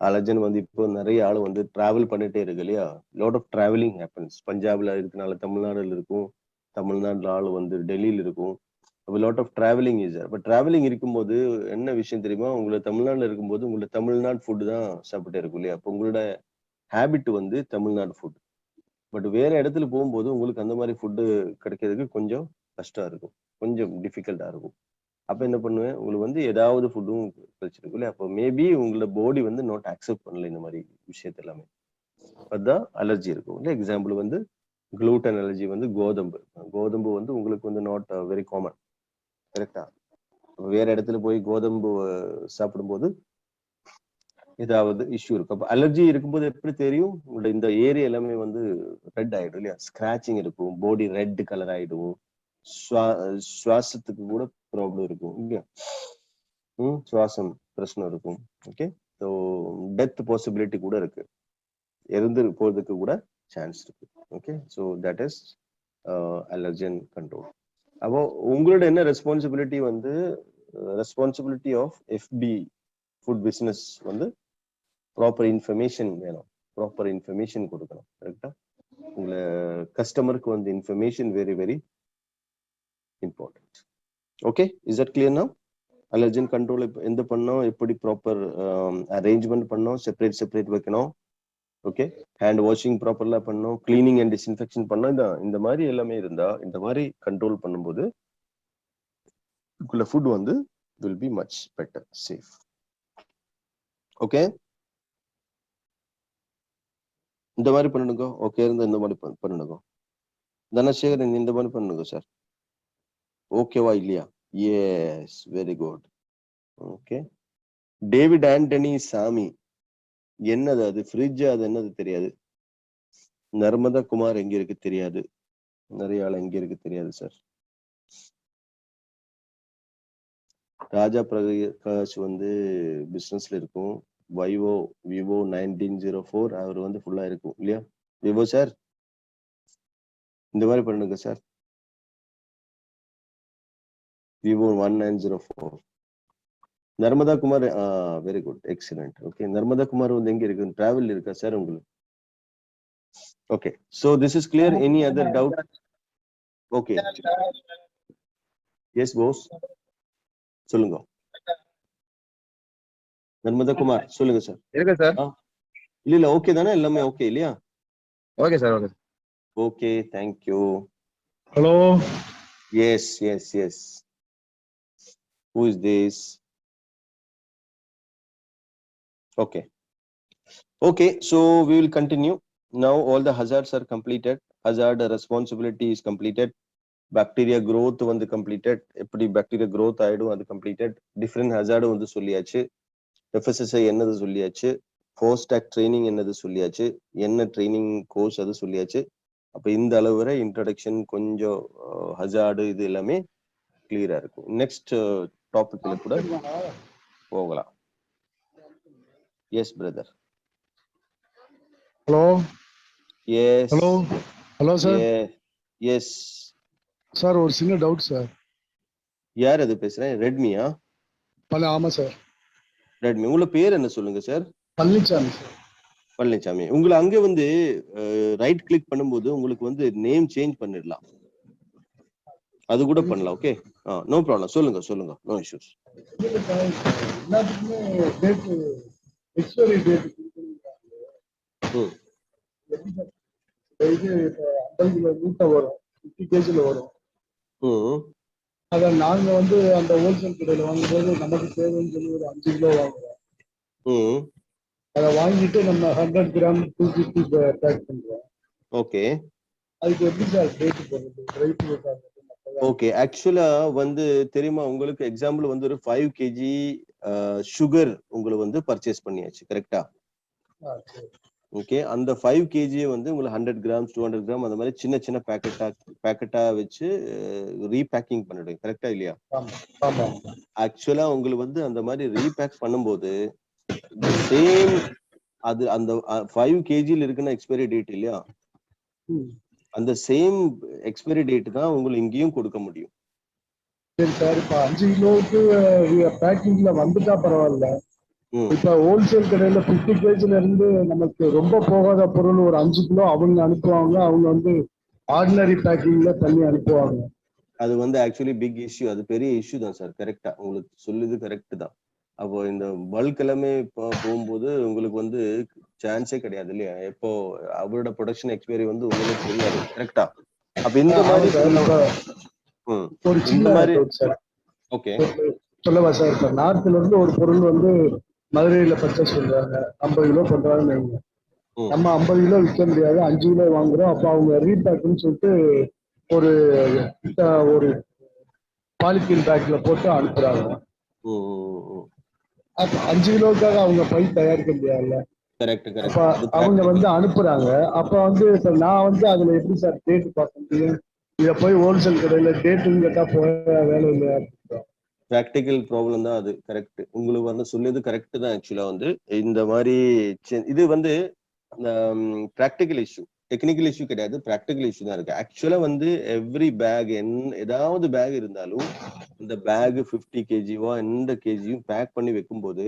Allergen வந்து இப்போ நிறைய ஆள் வந்து டிராவல் பண்ணிட்டே இருக்கு இல்லையா? Lot of traveling happens. பஞ்சாப்ல இருக்கனால தமிழ்நாடுல இருக்கும், தமிழ்நாட்டுல ஆள் வந்து டெல்லியில இருக்கும். Lot of traveling is. அப்ப டிராவலிங் இருக்கும்போது என்ன விஷயம் தெரியுமா? உங்களை தமிழ்நாடுல இருக்கும்போது உங்களோட தமிழ்நாடு ஃபுட் தான் சாப்பிட்டே இருக்கும் இல்லையா? அப்போ உங்களோட ஹேபிட் வந்து தமிழ்நாடு ஃபுட். பட் வேற இடத்துல போகும்போது உங்களுக்கு அந்த மாதிரி ஃபுட்டு கிடைக்கிறதுக்கு கொஞ்சம் கஷ்டம் இருக்கும், கொஞ்சம் டிஃபிகல்ட்டா இருக்கும். அப்ப என்ன பண்ணுவேன்? உங்களுக்கு வந்து ஏதாவது ஃபுட்டும் கிடைச்சிருக்கும் இல்லையா? அப்போ மேபி உங்களோட பாடி வந்து நாட் அக்செப்ட் பண்ணல இந்த மாதிரி விஷயத்த எல்லாமே. அதுதான் அலர்ஜி இருக்கும் இல்ல. எக்ஸாம்பிள் வந்து குளூட்டன் அலர்ஜி வந்து கோதம்பு வந்து உங்களுக்கு வந்து நாட் வெரி காமன், கரெக்டா? வேற இடத்துல போய் கோதம்பு சாப்பிடும்போது ஏதாவது இஷ்யூ இருக்கும். அப்ப அலர்ஜி இருக்கும்போது எப்படி தெரியும்? உங்களோட இந்த ஏரியா எல்லாமே வந்து ரெட் ஆயிடும் இல்லையா? ஸ்கிராச்சிங் இருக்கும், பாடி ரெட் கலர் ஆயிடும், சுவாசத்துக்கு கூட ப்ராப்ளம் இருக்கும் இல்லையா? சுவாசம் பிரச்சனை இருக்கும். ஓகே, ஸோ டெத் பாசிபிலிட்டி கூட இருக்கு, இறந்து போறதுக்கு கூட சான்ஸ் இருக்கு. Okay, so that is allergen control. அப்போ உங்களோட என்ன ரெஸ்பான்சிபிலிட்டி வந்து, ரெஸ்பான்சிபிலிட்டி ஆஃப் எஃபி ஃபுட் பிசினஸ் வந்து ப்ராப்பர் இன்ஃபர்மேஷன் வேணும், ப்ராப்பர் இன்ஃபர்மேஷன் கொடுக்கணும், கரெக்டா? உங்களை கஸ்டமருக்கு வந்து information very very important. Okay, is that clear now? Allergen control எந்த பண்ணோம், எப்படி ப்ராப்பர் அரேஞ்ச்மெண்ட் பண்ணோம், செப்பரேட் வைக்கணும். ஓகே, ஹேண்ட் வாஷிங் ப்ராப்பர்லா பண்ணோம், கிளீனிங் அண்ட் டிஸ்இன்ஃபெக்ஷன் பண்ணோம். இந்த மாதிரி எல்லாமே இருந்தா இந்த மாதிரி கண்ட்ரோல் பண்ணும்போது வீக்குள்ள ஃபுட் வந்து will be much better, safe. Okay, இந்த மாதிரி பண்ணுங்க. ஓகே இருந்தா இந்த மாதிரி பண்ணுங்க. தனசேகரன் இந்த மாதிரி பண்ணுங்க சார். ஓகேவா இல்லையா? Yes, very good. Okay, David Antony Samy, என்னது அது? ஃப்ரிட்ஜ், அது என்னது தெரியாது. நர்மதா குமார் எங்க இருக்கு தெரியாது. நிறைய ஆள் எங்க இருக்கு தெரியாது சார். ராஜா பிரகாஷ் வந்து பிசினஸ்ல இருக்கும். விவோ 1904 அவர் வந்து ஃபுல்லா இருக்கும் இல்லையா? விவோ சார் இந்த மாதிரி பண்ணுங்க sir. Vivo 1904. Narmada Kumar, very good, excellent. Okay, Narmada Kumar வந்து எங்க இருக்கு? டிராவல் இருக்கா சார் உங்களுக்கு? Okay, so this is clear. Any other doubt? Okay, yes boss, சொல்லுங்க. நர்மதா குமார் சொல்லுங்க சார். இருக்கு சார். இல்ல ஓகே தானே? எல்லாமே ஓகே இல்லையா? Okay sir. Okay. Okay, thank you. Hello. Yes. Who is this? Okay, so we will continue. Now all the hazards are completed. Hazard responsibility is completed. Bacteria growth வந்து completed. எப்படி bacteria growth ஆயிடும் அது completed. Different hazard வந்து சொல்லியாச்சு. FSSAI என்னது சொல்லியாச்சு. Post-act training என்னது சொல்லியாச்சு. என்ன ட்ரைனிங் கோர்ஸ் அது சொல்லியாச்சு. அப்ப இந்த அளவு வரை இன்ட்ரோடக்ஷன், கொஞ்சம் ஹசார்டு, இது எல்லாமே கிளியரா இருக்கும். நெக்ஸ்ட் டாபிக்ல கூட போகலாம். Yes brother. Hello. Yes. Hello sir. Yes. Sir ஒரு சின்ன டவுட் சார். யார் அது பேசுறேன்? ரெட்மியா? ஆமா சார், ரெட்மி. உங்களோட பேர் என்ன சொல்லுங்க சார்? பழனிசாமி சார். பழனிசாமி. உங்களை அங்க வந்து ரைட் கிளிக் பண்ணும்போது உங்களுக்கு வந்து நேம் சேஞ்ச் பண்ணிடலாம். அது கூட பண்ணலாம். Okay, no problem. சொல்லுங்க. No issues. எல்லாத்துக்குமே டேட், எக்ஸ்பைரி டேட் இது 50 கிலோ மூட்டை வரும், 50 கேஜில வரும். அதை நாங்க வந்து அந்த ஹோல்சேல் கடையில வாங்கும்போது நமக்கு தேவைன்னு சொல்லி ஒரு 5 கிலோ வாங்குறோம். அதை வாங்கிட்டு நம்ம 100 கிராம் 250 பேக் பண்றோம். ஓகே, அதுக்கு எப்படி சார் டேட் போடுறது? ஓகே, ஆக்சுவலா வந்து தெரியுமா உங்களுக்கு? எக்ஸாம்பிள் வந்து ஒரு 5 kg சுகர் உங்களுக்கு வந்து பர்ச்சேஸ் பண்ணியாச்சு, கரெக்டா? ஓகே, அந்த 5 kg வந்து உங்களுக்கு 100 கிராம் 200 கிராம் அந்த மாதிரி சின்ன சின்ன பேக்கெட்டா வச்சு ரீபேக்கிங் பண்ணிடுங்க, கரெக்டா இல்லையா? ஆக்சுவலா உங்களுக்கு வந்து அந்த மாதிரி ரீபேக் பண்ணும்போது சேம் அது அந்த 5 kg இருக்குன்னா எக்ஸ்பைரி டேட் இல்லையா? அந்த சேம் எக்ஸ்பைரி டேட் தான் உங்களுக்கு இங்கேயும் கொடுக்க முடியும். சரி சார், இப்ப 5 கிலோவுக்கு பேக்கிங்ல வந்துட்டா பரவாயில்ல. இப்ப ஹோல்சேல் கடையில 50 கேஜில இருந்து நமக்கு ரொம்ப போகாத பொருள் ஒரு 5 கிலோ அவங்க அனுப்புவாங்க. அவங்க வந்து ஆர்டினரி பேக்கிங்ல பண்ணி அனுப்புவாங்க. அது வந்து ஆக்சுவலி பிக் இஷ்யூ. அது பெரிய இஷ்யூ தான் சார். கரெக்டா, உங்களுக்கு சொல்லுது கரெக்ட் தான். அப்போ இந்த பல்க் எல்லாமே போகும்போது உங்களுக்கு வந்து சான்ஸே கிடையாது இல்லையா? எப்போ அவரோட ப்ரொடக்ஷன் எக்ஸ்பைரி வந்து உங்களுக்கு தெரியாது, கரெக்டா? அப்ப இந்த மாதிரி ஒரு சின்ன மாதிரி ஓகே சொல்லவா சார்? இப்ப நார்த்ல இருந்து ஒரு பொருள் வந்து மதுரையில பர்ச்சேஸ் பண்றாங்க, 50 கிலோ பண்றாங்கன்னு வைங்க. நம்ம 50 கிலோ விற்க முடியாது, 5 கிலோ வாங்குறோம். அப்ப அவங்க ரீபேக்னு சொல்லிட்டு ஒரு பாலித்தீன் பேக்ல போட்டு அனுப்புறாங்க. அப்ப 5 கிலோவுக்காக அவங்க பை தயாரிக்க முடியாதுல்ல. அவங்க வந்து அனுப்புறாங்க. அப்ப வந்து இப்ப நான் வந்து அதுல எப்படி சார் டேட் பார்க்க முடியும்? இத போய் ஹோல்சேல் கடையில டேட்டுன்னு கேட்டா போய் வேலை இல்லையா? பிராக்டிக்கல் ப்ராப்ளம் தான் அது. கரெக்ட், உங்களுக்கு வந்து சொல்லியது கரெக்ட் தான். ஆக்சுவலா வந்து இந்த மாதிரி இது வந்து பிராக்டிக்கல் இஷ்யூ, டெக்னிக்கல் இஷ்யூ கிடையாது, பிராக்டிக்கல் இஷ்யூ தான் இருக்கு. ஆக்சுவலா வந்து எவ்ரி பேக், ஏதாவது பேக் இருந்தாலும் இந்த பேக் 50 kg எந்த கேஜியும் பேக் பண்ணி வைக்கும் போது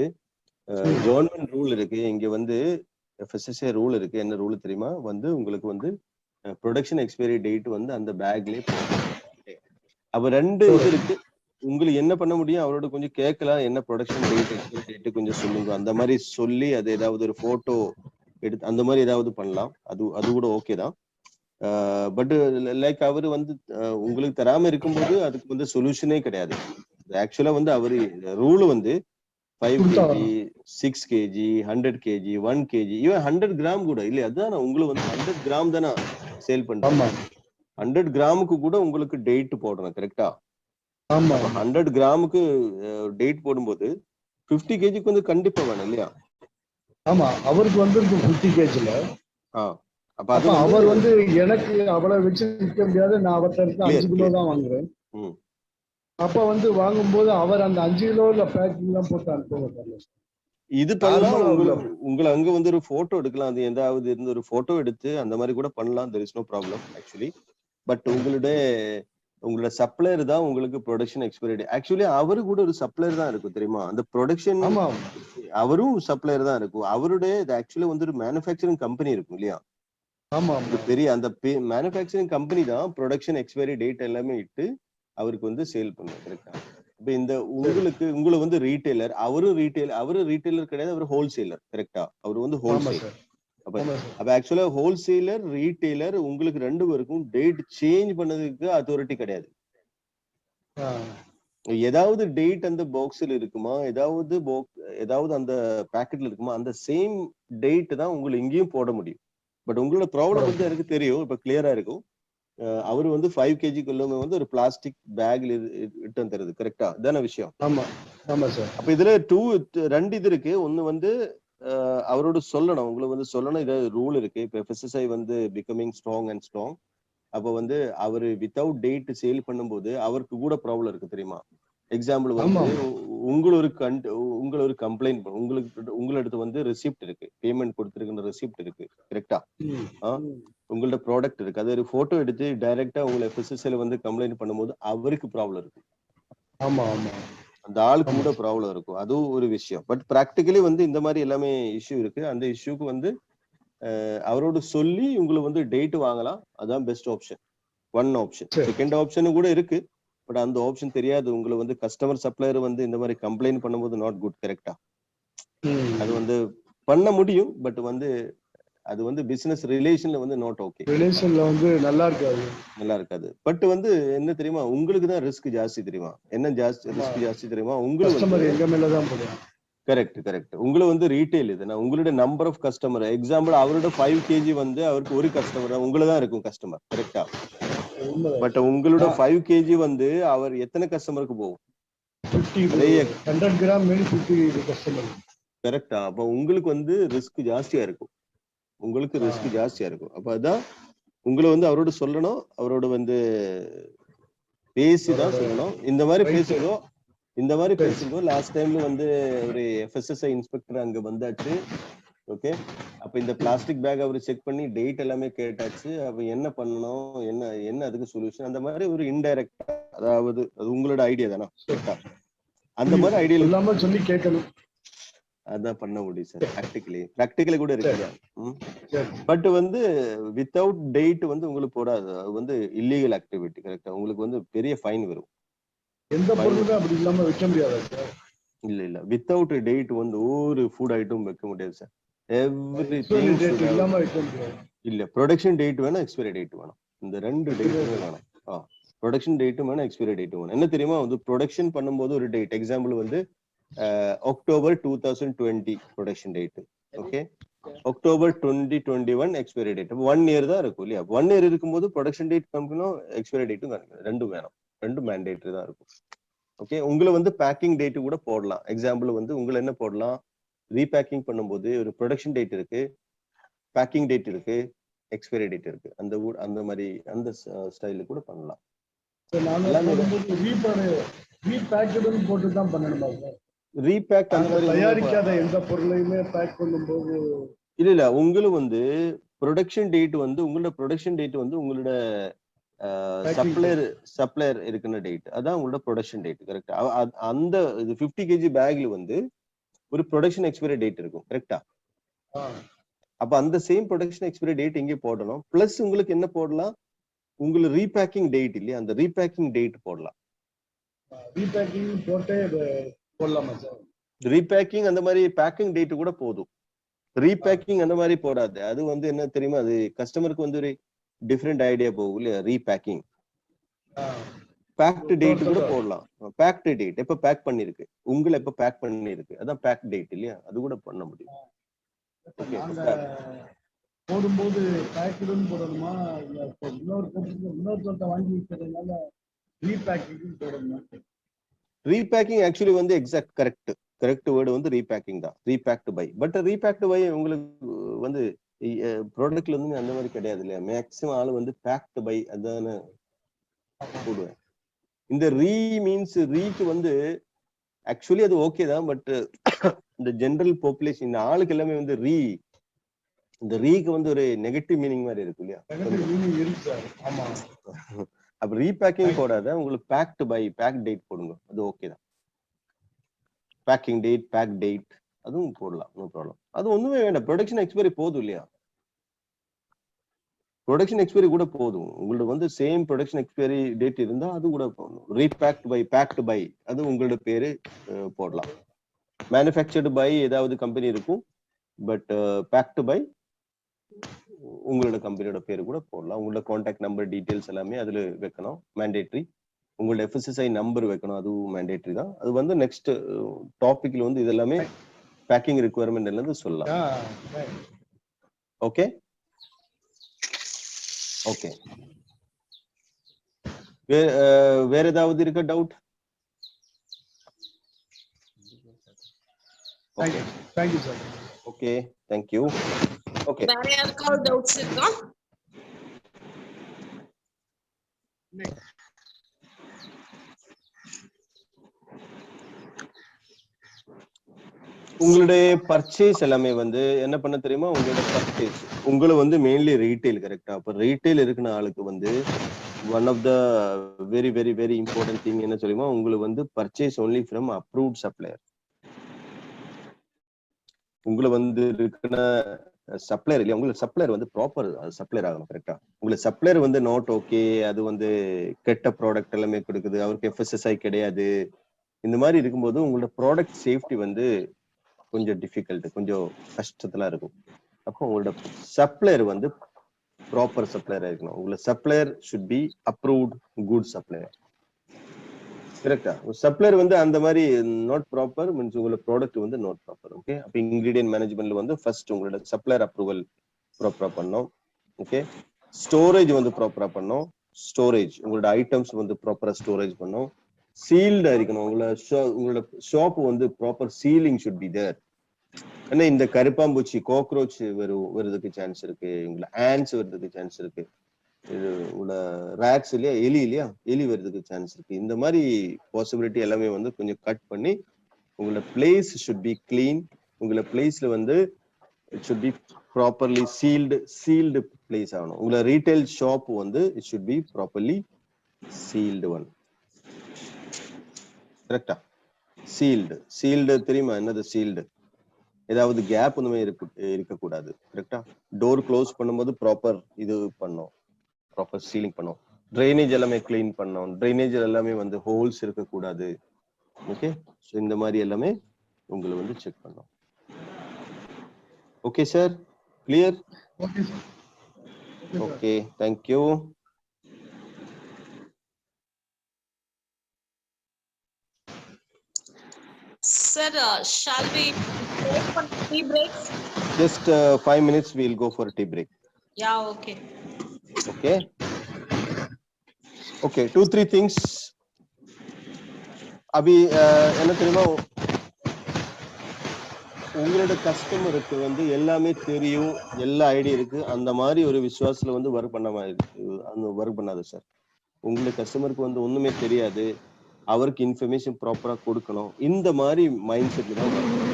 கவர்மெண்ட் ரூல் இருக்கு. இங்க வந்து FSSAI ரூல் இருக்கு. என்ன ரூல் தெரியுமா? வந்து உங்களுக்கு வந்து ப்ரொடக்ஷன் எக்ஸ்பைரி டேட் வந்து அந்த பேக்லயே அப்ப 2 இது இருக்கு. உங்களுக்கு என்ன பண்ண முடியும்? அவரோட கொஞ்சம் கேட்கலாம், என்ன ப்ரொடக்ஷன் டேட் எக்ஸ்பைரி டேட் கொஞ்சம் சொல்லுங்க, அந்த மாதிரி சொல்லி அது ஏதாவது ஒரு போட்டோ எடுத்து அந்த மாதிரி ஏதாவது பண்ணலாம். அது கூட ஓகே தான். பட் லைக் அவரு வந்து உங்களுக்கு தராம இருக்கும்போது அதுக்கு வந்து சொல்யூஷனே கிடையாது. ஆக்சுவலா வந்து அவரு ரூல் வந்து 5 கொடுத்தா kg 6 kg 100 kg 1 kg even 100 gram கூட இல்லையா? அதான் உங்களுக்கு வந்து 100 கிராம் தானே சேல் பண்றீங்க. ஆமா 100 கிராமுக்கு கூட உங்களுக்கு டேட் போடணும் கரெக்டா? ஆமா அப்ப 100 கிராமுக்கு டேட் போடும்போது 50 kgக்கு வந்து கண்டிப்பா வேணும் இல்லையா? ஆமா அவருக்கு வந்து 50 கேஜில. அப்ப அப்ப அது அவர் வந்து எனக்கு அவ்வளவு வச்சு விற்க முடியாது. நான் அவர்கிட்ட இருந்து 5 கிலோ தான் வாங்குறேன். ம். அப்ப வந்து வாங்கும்போது அவர் அந்த 5 கிலோல பேக்கிங் எல்லாம் போட்டு அனுப்புவாங்க. இது பண்ணலாம். நார்மலா உங்களை அங்க வந்து ஒரு போட்டோ எடுக்கலாம். அது எதாவது இருந்து ஒரு போட்டோ எடுத்து அந்த மாதிரி கூட பண்ணலாம். There is no problem actually. But உங்களோட சப்ளையர் தான் உங்களுக்கு ப்ரொடக்ஷன் எக்ஸ்பைரி. ஆக்சுவலி அவரு கூட ஒரு சப்ளையர் தான் இருக்கும் தெரியுமா? அந்த ப்ரொடக்ஷன் ஆமா அவரும் சப்ளையர் தான் இருக்கும். அவருடைய ஆக்சுவலி வந்து ஒரு மேனுஃபேக்சரிங் கம்பெனி இருக்கும் இல்லையா? ஆமா ஒரு பெரிய அந்த மேனுஃபேக்சரிங் கம்பெனி தான் ப்ரொடக்ஷன் எக்ஸ்பைரி டேட் எல்லாமே இட்டு அவருக்கு வந்து சேல் பண்ணும் கரெக்டா? இப்ப இந்த உங்களை வந்து ரீட்டைலர், அவரும் ரீட்டைலர் கிடையாது, அவர் ஹோல்சேலர் கரெக்டா? அவர் வந்து ஹோல்சேல். அப்ப ஆக்சுவலா ஹோல்சேலர் ரீட்டைலர் உங்களுக்கு 2 பேருக்கும் டேட் சேஞ்ச் பண்ணதுக்கு அத்தாரிட்டி கிடையாது. ஏதாவது டேட் அந்த பாக்ஸ்ல இருக்குமா, ஏதாவது அந்த பாக்கெட்ல இருக்குமா, அந்த சேம் டேட் தான் உங்களுக்கு இங்கேயும் போட முடியும். பட் உங்களோட ப்ராப்ளம் வந்து எனக்கு தெரியும், இப்ப கிளியரா இருக்கும். அவரு வந்து 5 kg கொள்ளுமே வந்து ஒரு பிளாஸ்டிக் பேக்ல இட்டு வந்துருது கரெக்டா? இதான விஷயம். அப்ப இதுல 2 இது இருக்கு. ஒண்ணு வந்து அவரோட சொல்லணும், உங்களுக்கு வந்து சொல்லணும். இது ரூல் இருக்கு. இப்ப FSSAI வந்து பிகமிங் ஸ்ட்ராங் அண்ட் ஸ்ட்ராங். அப்ப வந்து அவரு வித்தவுட் டேட் சேல் பண்ணும்போது அவருக்கு கூட ப்ராப்ளம் இருக்கு தெரியுமா? எக்ஸாம்பிள் வந்து உங்களை ஒரு கம்ப்ளைண்ட் உங்களடுத்து வந்து ரெசிப்ட் இருக்கு, பேமெண்ட் கொடுத்திருக்கிற ரெசிப்ட் இருக்கு கரெக்டா? உங்களோட ப்ராடக்ட் இருக்கு, அது ஒரு போட்டோ எடுத்து டைரக்டா உங்களை FSSAI வந்து கம்ப்ளைண்ட் பண்ணும்போது அவருக்கு ப்ராப்ளம் இருக்கு. அந்த ஆளுக்கு கூட ப்ராப்ளம் இருக்கும். அதுவும் ஒரு விஷயம். பட் பிராக்டிகலி வந்து இந்த மாதிரி எல்லாமே இஷ்யூ இருக்கு. அந்த இஷ்யூக்கு வந்து அவரோட சொல்லி உங்களுக்கு வந்து டேட் வாங்கலாம். அதான் best option. One option. Second option கூட இருக்கு. பட் அந்த ஆப்ஷன் தெரியாது. உங்களை வந்து கஸ்டமர் சப்ளையர் வந்து இந்த மாதிரி கம்ப்ளைண்ட் பண்ணும்போது நாட் குட் கரெக்டா? அது வந்து பண்ண முடியும். பட் வந்து அது வந்து பிசினஸ் ரிலேஷன்ல வந்து நாட் ஓகே. ரிலேஷன்ல வந்து நல்லா இருக்காது. பட் வந்து என்ன தெரியுமா, உங்களுக்கு தான் ரிஸ்க் ஜாஸ்தி தெரியுமா? என்ன ரிஸ்க் ஜாஸ்தி தெரியுமா? உங்களுக்கு எங்க மேல தான் போடுவாங்க. கரெக்ட். உங்களை வந்து ரீட்டைல் இதுனா உங்களுடைய நம்பர் ஆஃப் கஸ்டமர். எக்ஸாம்பிள் அவரோட 5 kg வந்து அவருக்கு ஒரு கஸ்டமர் உங்களை தான் இருக்கும் கஸ்டமர் கரெக்டா? பட் உங்களோட 5 kg வந்து அவர் எத்தனை கஸ்டமருக்கு போகும்? 100 கிராம் 50 கஸ்டமர் கரெக்டா? அப்ப உங்களுக்கு வந்து ரிஸ்க் ஜாஸ்தியா இருக்கும். அப்ப அதான் உங்களை வந்து அவரோட சொல்லணும். அவரோட வந்து பேசிதான் சொல்லணும். இந்த மாதிரி பேசுங்க. லாஸ்ட் டைம்ல வந்து ஒரு FSSAI இன்ஸ்பெக்டர் அங்க வந்தாச்சு. ஓகே. அப்ப இந்த பிளாஸ்டிக் பேக் அவரு செக் பண்ணி டேட் எல்லாமே கேட்டாச்சு. அப்ப என்ன பண்ணணும், என்ன அதுக்கு சொல்யூஷன், அந்த மாதிரி ஒரு இன்டைரக்டா, அதாவது அது உங்களோட ஐடியா தானே கரெக்டா? அந்த மாதிரி ஐடியா இல்லாம சொல்லி கேட்கணும். அதான் பண்ண முடியும் சார். பிராக்டிகலி கூட இருக்கு. பட் வந்து வித்தவுட் டேட் வந்து உங்களுக்கு போடாது. அது வந்து இல்லீகல் ஆக்டிவிட்டி கரெக்டா? உங்களுக்கு வந்து பெரிய ஃபைன் வரும். எந்த பொருளுமே அப்படி இல்லாம வைக்க முடியாது சார். இல்ல வித்தவுட் டேட் வந்து ஒரு ஃபுட் ஐட்டம் வைக்க முடியாது சார். எவ்ரிதிங் இல்லாம வைக்க முடியாது. இல்ல ப்ரொடக்ஷன் டேட் வேணும், எக்ஸ்பைரி டேட் வேணும். இந்த 2 டேட்டுமே வேணும். ப்ரொடக்ஷன் டேட்டும் வேணும், எக்ஸ்பைரி டேட்டும் வேணும். என்ன தெரியுமா, வந்து ப்ரொடக்ஷன் பண்ணும்போது ஒரு டேட், எக்ஸாம்பிள் வந்து October 2020 production date. Okay. October 2021 expiry date. 1 year தான் இருக்கும் இல்லையா? 1 இயர் இருக்கும்போது ப்ரொடக்ஷன் டேட் காமிக்கணும், எக்ஸ்பைரி டேட்டும் காமிக்கணும். 2 வேணும். 2 மேண்டேட்டரி தான் இருக்கும். ஓகே. உங்களை வந்து பேக்கிங் டேட் கூட போடலாம். எக்ஸாம்பிள் வந்து உங்களை என்ன போடலாம், ரீபேக்கிங் பண்ணும்போது ஒரு ப்ரொடக்ஷன் டேட் இருக்கு, பேக்கிங் டேட் இருக்கு, எக்ஸ்பைரி டேட் இருக்கு. அந்த மாதிரி அந்த ஸ்டைல கூட பண்ணலாம். போட்டு தான் பண்ணணுமா சார்? ரீபேக் அந்த மாதிரி தயாரிக்காத எந்த பொருளையுமே பேக் பண்ணும்போது இல்ல உங்களுக்கு வந்து ப்ரொடக்ஷன் டேட் வந்து உங்களோட சப்ளையர் இருக்கிற டேட், அதான் உங்களோட ப்ரொடக்ஷன் டேட் கரெக்டா? அந்த 50 kg பேக்ல வந்து ஒரு ப்ரொடக்ஷன் எக்ஸ்பைரி டேட் இருக்கும் கரெக்டா? அப்ப அந்த சேம் ப்ரொடக்ஷன் எக்ஸ்பைரி டேட் இங்கே போடணும். பிளஸ் உங்களுக்கு என்ன போடலாம், உங்களுக்கு ரீபேக்கிங் டேட் இல்லையா, அந்த ரீபேக்கிங் டேட் போடலாம். ரீபேக்கிங் போட்டே போடலாமா சார்? ரீபேக்கிங் அந்த மாதிரி பேக்கிங் டேட் கூட போதும். ரீபேக்கிங் அந்த மாதிரி போடாது. அது வந்து என்ன தெரியுமா, அது கஸ்டமருக்கு வந்து ஒரு டிஃப்ரெண்ட் ஐடியா போகும் இல்லையா? ரீபேக்கிங் பேக்ட் டேட் கூட போடலாம். பேக்ட் டேட் எப்ப பேக் பண்ணிருக்கு, உங்களை எப்ப பேக் பண்ணிருக்கு, அதான் பேக் டேட் இல்லையா, அது கூட பண்ண முடியும். ஓகே, போடும்போது பேக்கெட்னு போடணுமா, இல்ல இன்னொருத்தர் வாங்கி விற்கிறதுனால ரீபேக்கிங் போடணுமா? ரீபேக்கிங் ஆக்சுவலி வந்து எக்ஸாக்ட் கரெக்ட் வேர்டு வந்து ரீபேக்கிங் தான், ரீபேக்டு பை. பட் ரீபேக்டு பை உங்களுக்கு வந்து ப்ராடக்ட்ல இருந்து அந்த மாதிரி கிடையாது இல்லையா, மேக்ஸிமம் ஆளு வந்து பேக்டு பை அதான போடுவேன். இந்த மீன்ஸ் ரீக்கு வந்து ஆக்சுவலி அது ஓகே தான், பட் இந்த ஜெனரல் பாப்புலேஷன் இந்த ஆளுக்கு எல்லாமே வந்து இந்த ரீக்கு வந்து ஒரு நெகட்டிவ் மீனிங் மாதிரி இருக்கு இல்லையா. அப்ப ரீபேக்கிங் போடாத, உங்களுக்கு பேக்டு பை பேக் டேட் போடுங்க, அது ஓகே தான். பேக்கிங் டேட், பேக் டேட் அதுவும் போடலாம், நோ ப்ராப்ளம். அது ஒண்ணுமே வேண்டாம், ப்ரொடக்ஷன் எக்ஸ்பைரி போதும் இல்லையா, ப்ரொடக்ஷன் எக்ஸ்பைரி கூட போதும். உங்களுக்கு வந்து சேம் ப்ரொடக்ஷன் எக்ஸ்பைரி டேட் இருந்தா அது கூட போடணும். ரீபேக்ட் பை, பேக்டு பை அது உங்களோட பேரு போடலாம். மேனுஃபேக்சர்டு பை ஏதாவது கம்பெனி இருக்கும், பட் பேக்டு பை உங்களோட கம்பெனியோட பேரு கூட போடலாம். உங்களோட கான்டாக்ட் நம்பர் டீடைல்ஸ் எல்லாமே அதுல வைக்கணும், மேண்டேட்ரி. உங்களோட FSSI நம்பர் வைக்கணும், அதுவும் மேண்டேட்ரி தான். அது வந்து நெக்ஸ்ட் டாபிக்ல வந்து இதெல்லாமே பேக்கிங் ரிக்வயர்மெண்ட் எல்லாம் சொல்லலாம். ஓகே ஓகே, வேற ஏதாவது இருக்க doubt? Okay, thank you sir. Okay, thank you. Okay, வேற யாருக்காவது டவுட்ஸ் இருக்கா? உங்களுடைய பர்ச்சேஸ் எல்லாமே வந்து என்ன பண்ண தெரியுமா, உங்களோட பர்ச்சேஸ் உங்களை வந்து மெயின்லி ரீட்டைல் கரெக்டா. அப்ப ரீட்டைல் இருக்கிற ஆளுக்கு வந்து one of the very very very important thing என்ன தெரியுமா, உங்களுக்கு வந்து purchase only from approved supplier. உங்களை வந்து இருக்கிற சப்ளையர் இல்லையா, உங்களுக்கு சப்ளையர் வந்து ப்ராப்பர் சப்ளையர் ஆகணும் கரெக்டா. உங்களுக்கு சப்ளையர் வந்து நாட் ஓகே, அது வந்து கெட்ட ப்ராடக்ட் எல்லாமே கொடுக்குது, அவருக்கு FSSI கிடையாது, இந்த மாதிரி இருக்கும்போது உங்களோட ப்ராடக்ட் சேஃப்டி வந்து கொஞ்சம் டிஃபிகல்ட், கொஞ்சம் கஷ்டத்துல இருக்கும். அப்போ உங்களோட சப்ளையர் வந்து ப்ராப்பர் சப்ளையர் இருக்கணும். உங்களோட supplier should be approved good supplier கரெக்டா. சப்ளையர் வந்து அந்த மாதிரி நாட் ப்ராப்பர் மீன்ஸ் உங்களோட ப்ராடக்ட் வந்து நாட் ப்ராப்பர். ஓகே, அப்ப இன்கிரீடியன்ட் மேனேஜ்மெண்ட்ல வந்து ஃபர்ஸ்ட் உங்களோட சப்ளையர் அப்ரூவல் ப்ராப்பரா பண்ணோம். ஓகே, ஸ்டோரேஜ் வந்து ப்ராப்பரா பண்ணோம். ஸ்டோரேஜ் உங்களோட ஐட்டம்ஸ் வந்து ப்ராப்பரா ஸ்டோரேஜ் பண்ணோம். சீல்டா இருக்கணும், உங்களோட ஷாப் வந்து proper sealing should be there. ஏன்னா இந்த கருப்பாம்பூச்சி காக்ரோச் வருவதற்கு சான்ஸ் இருக்கு, உங்களை ஆன்ஸ் வருவதற்கு சான்ஸ் இருக்கு, இது உங்களோட ரேட்ஸ் இல்லையா, எலி இல்லையா, எலி வருவதற்கு சான்ஸ் இருக்கு. இந்த மாதிரி பாசிபிலிட்டி எல்லாமே வந்து கொஞ்சம் கட் பண்ணி உங்களோட பிளேஸ் ஷுட் பி கிளீன். உங்களோட பிளேஸ்ல வந்து it should be properly sealed place ஆகணும். உங்களோட ரீட்டைல் ஷாப் வந்து it should be properly sealed one கரெக்டா. சீல்டு தெரியுமா என்னது சீல்டு, ஏதாவது கேப் ஒண்ணுமே இருக்கக்கூடாது கரெக்டா. டோர் க்ளோஸ் பண்ணும்போது ப்ராப்பர் இது பண்ணோம், ப்ராப்பர் சீலிங் பண்ணோம். ட்ரைனேஜ் எல்லாமே கிளீன் பண்ணோம், ட்ரைனேஜ் எல்லாமே வந்து ஹோல்ஸ் இருக்கக்கூடாது. ஓகே, ஸோ இந்த மாதிரி எல்லாமே உங்களை வந்து செக் பண்ணோம். Okay sir, clear? Okay sir. Okay, thank you. Sir, shall we go for tea break? Just 5 minutes we'll go for a tea break. Yeah, okay. Okay. Okay, 2-3 things. அபி என்ன தெரியுமா, உங்களோட கஸ்டமருக்கு வந்து எல்லாமே தெரியும், எல்லா ஐடியா இருக்கு, அந்த மாதிரி ஒரு விசுவாசத்துல வந்து ஒர்க் பண்ணாது சார். உங்களுக்கு கஸ்டமருக்கு வந்து ஒண்ணுமே தெரியாது, அவருக்கு இன்ஃபர்மேஷன் ப்ராப்பரா கொடுக்கணும், இந்த மாதிரி மைண்ட் செட்ல தான் ஒர்க் பண்ணணும்.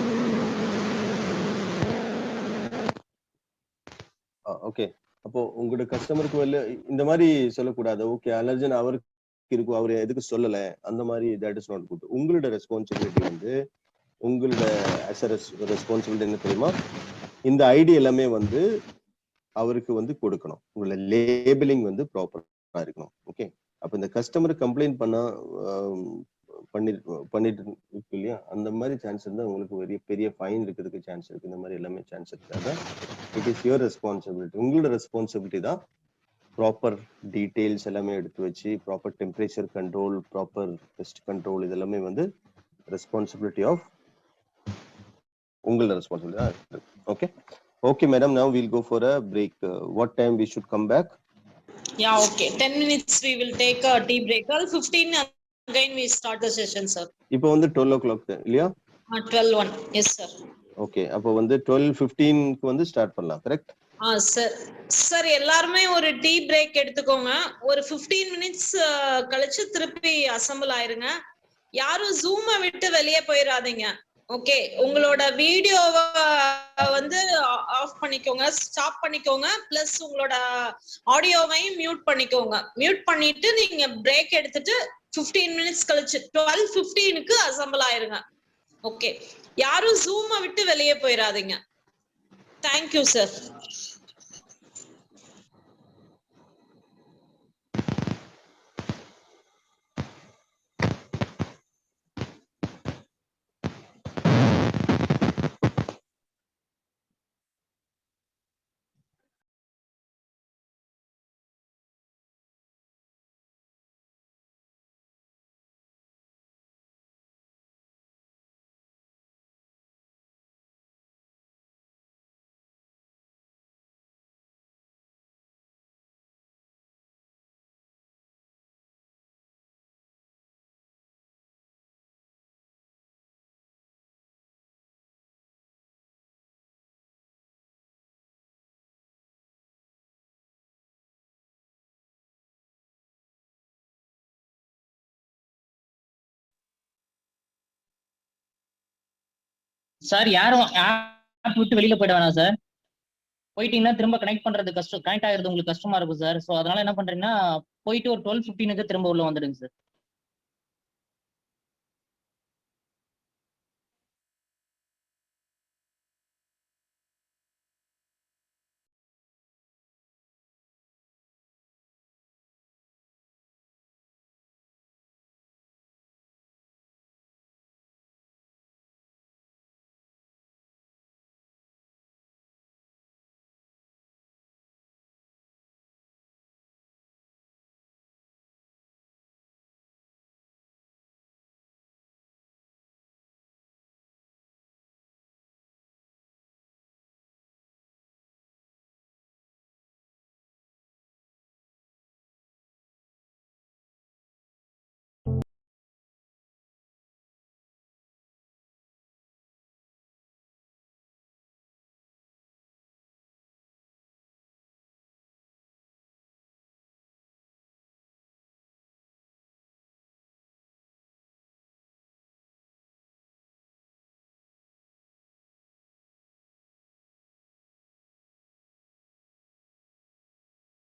ஓகே, அப்போ உங்களோட கஸ்டமருக்கு வந்து இந்த மாதிரி சொல்லக்கூடாது. ஓகே, அலர்ஜன் அவருக்கு இருக்கும், அவரு எதுக்கு சொல்லல, அந்த மாதிரி தட் இஸ் நாட் குட். உங்களோட ரெஸ்பான்சிபிலிட்டி வந்து உங்களோட ரெஸ்பான்சிபிலிட்டி என்ன தெரியுமா, இந்த ஐடி எல்லாமே வந்து அவருக்கு வந்து கொடுக்கணும். உங்களோட லேபிளிங் வந்து ப்ராப்பரா இருக்கணும். ஓகே, அப்ப இந்த கஸ்டமர் கம்ப்ளைண்ட் பண்ணிட்டு இருக்கு இல்லையா, அந்த மாதிரி சான்ஸ் இருந்தா உங்களுக்கு பெரிய ஃபைன் இருக்கிறதுக்கு சான்ஸ் இருக்கு. இந்த மாதிரி எல்லாமே சான்ஸ் இருக்காது. இட் இஸ் யுவர் ரெஸ்பான்சிபிலிட்டி, உங்களோட ரெஸ்பான்சிபிலிட்டி தான் ப்ராப்பர் டீடைல்ஸ் எல்லாமே எடுத்து வச்சு proper temperature control, proper pest control இதெல்லாமே வந்து ரெஸ்பான்சிபிலிட்டி ஆஃப் உங்களோட responsibility. Okay okay madam, now we'll go for a break. What time we should come back? Yeah, okay. 10 minutes we will take a tea break. 12:15 again we start the session, sir. இப்போ வந்து 12 o'clock இல்லையா? 12:01. Yes, sir. Okay, அப்போ வந்து 12:15க்கு வந்து start பண்ணலாம், correct? Sir sir எல்லாருமே ஒரு tea break எடுத்துக்கோங்க. ஒரு 15 மினிட்ஸ் கழிச்சு திருப்பி அசெம்பிள் ஆயிருங்க. யாரும் ஜூமை விட்டு வெளியே போயிடாதீங்க. ஓகே, உங்களோட வீடியோவை வந்து ஆஃப் பண்ணிக்கோங்க, ஸ்டாப் பண்ணிக்கோங்க. பிளஸ் உங்களோட ஆடியோவையும் மியூட் பண்ணிக்கோங்க. மியூட் பண்ணிட்டு நீங்க பிரேக் எடுத்துட்டு 15 மினிட்ஸ் கழிச்சு 12:15க்கு அசெம்பிள் ஆயிருங்க. ஓகே, யாரும் ஜூமை விட்டு வெளியே போயிடாதீங்க. Thank you sir. சார் யாரும் ஆப் விட்டு வெளியில போயிட வேணாம் சார். போயிட்டீங்கன்னா திரும்ப கனெக்ட் பண்றது கஷ்டம், கனெக்ட் ஆகிறது உங்களுக்கு கஷ்டமா இருக்கும் சார். ஸோ அதனால என்ன பண்றீங்கன்னா போயிட்டு ஒரு 12:15க்கு திரும்ப உள்ள வந்துடுங்க சார்.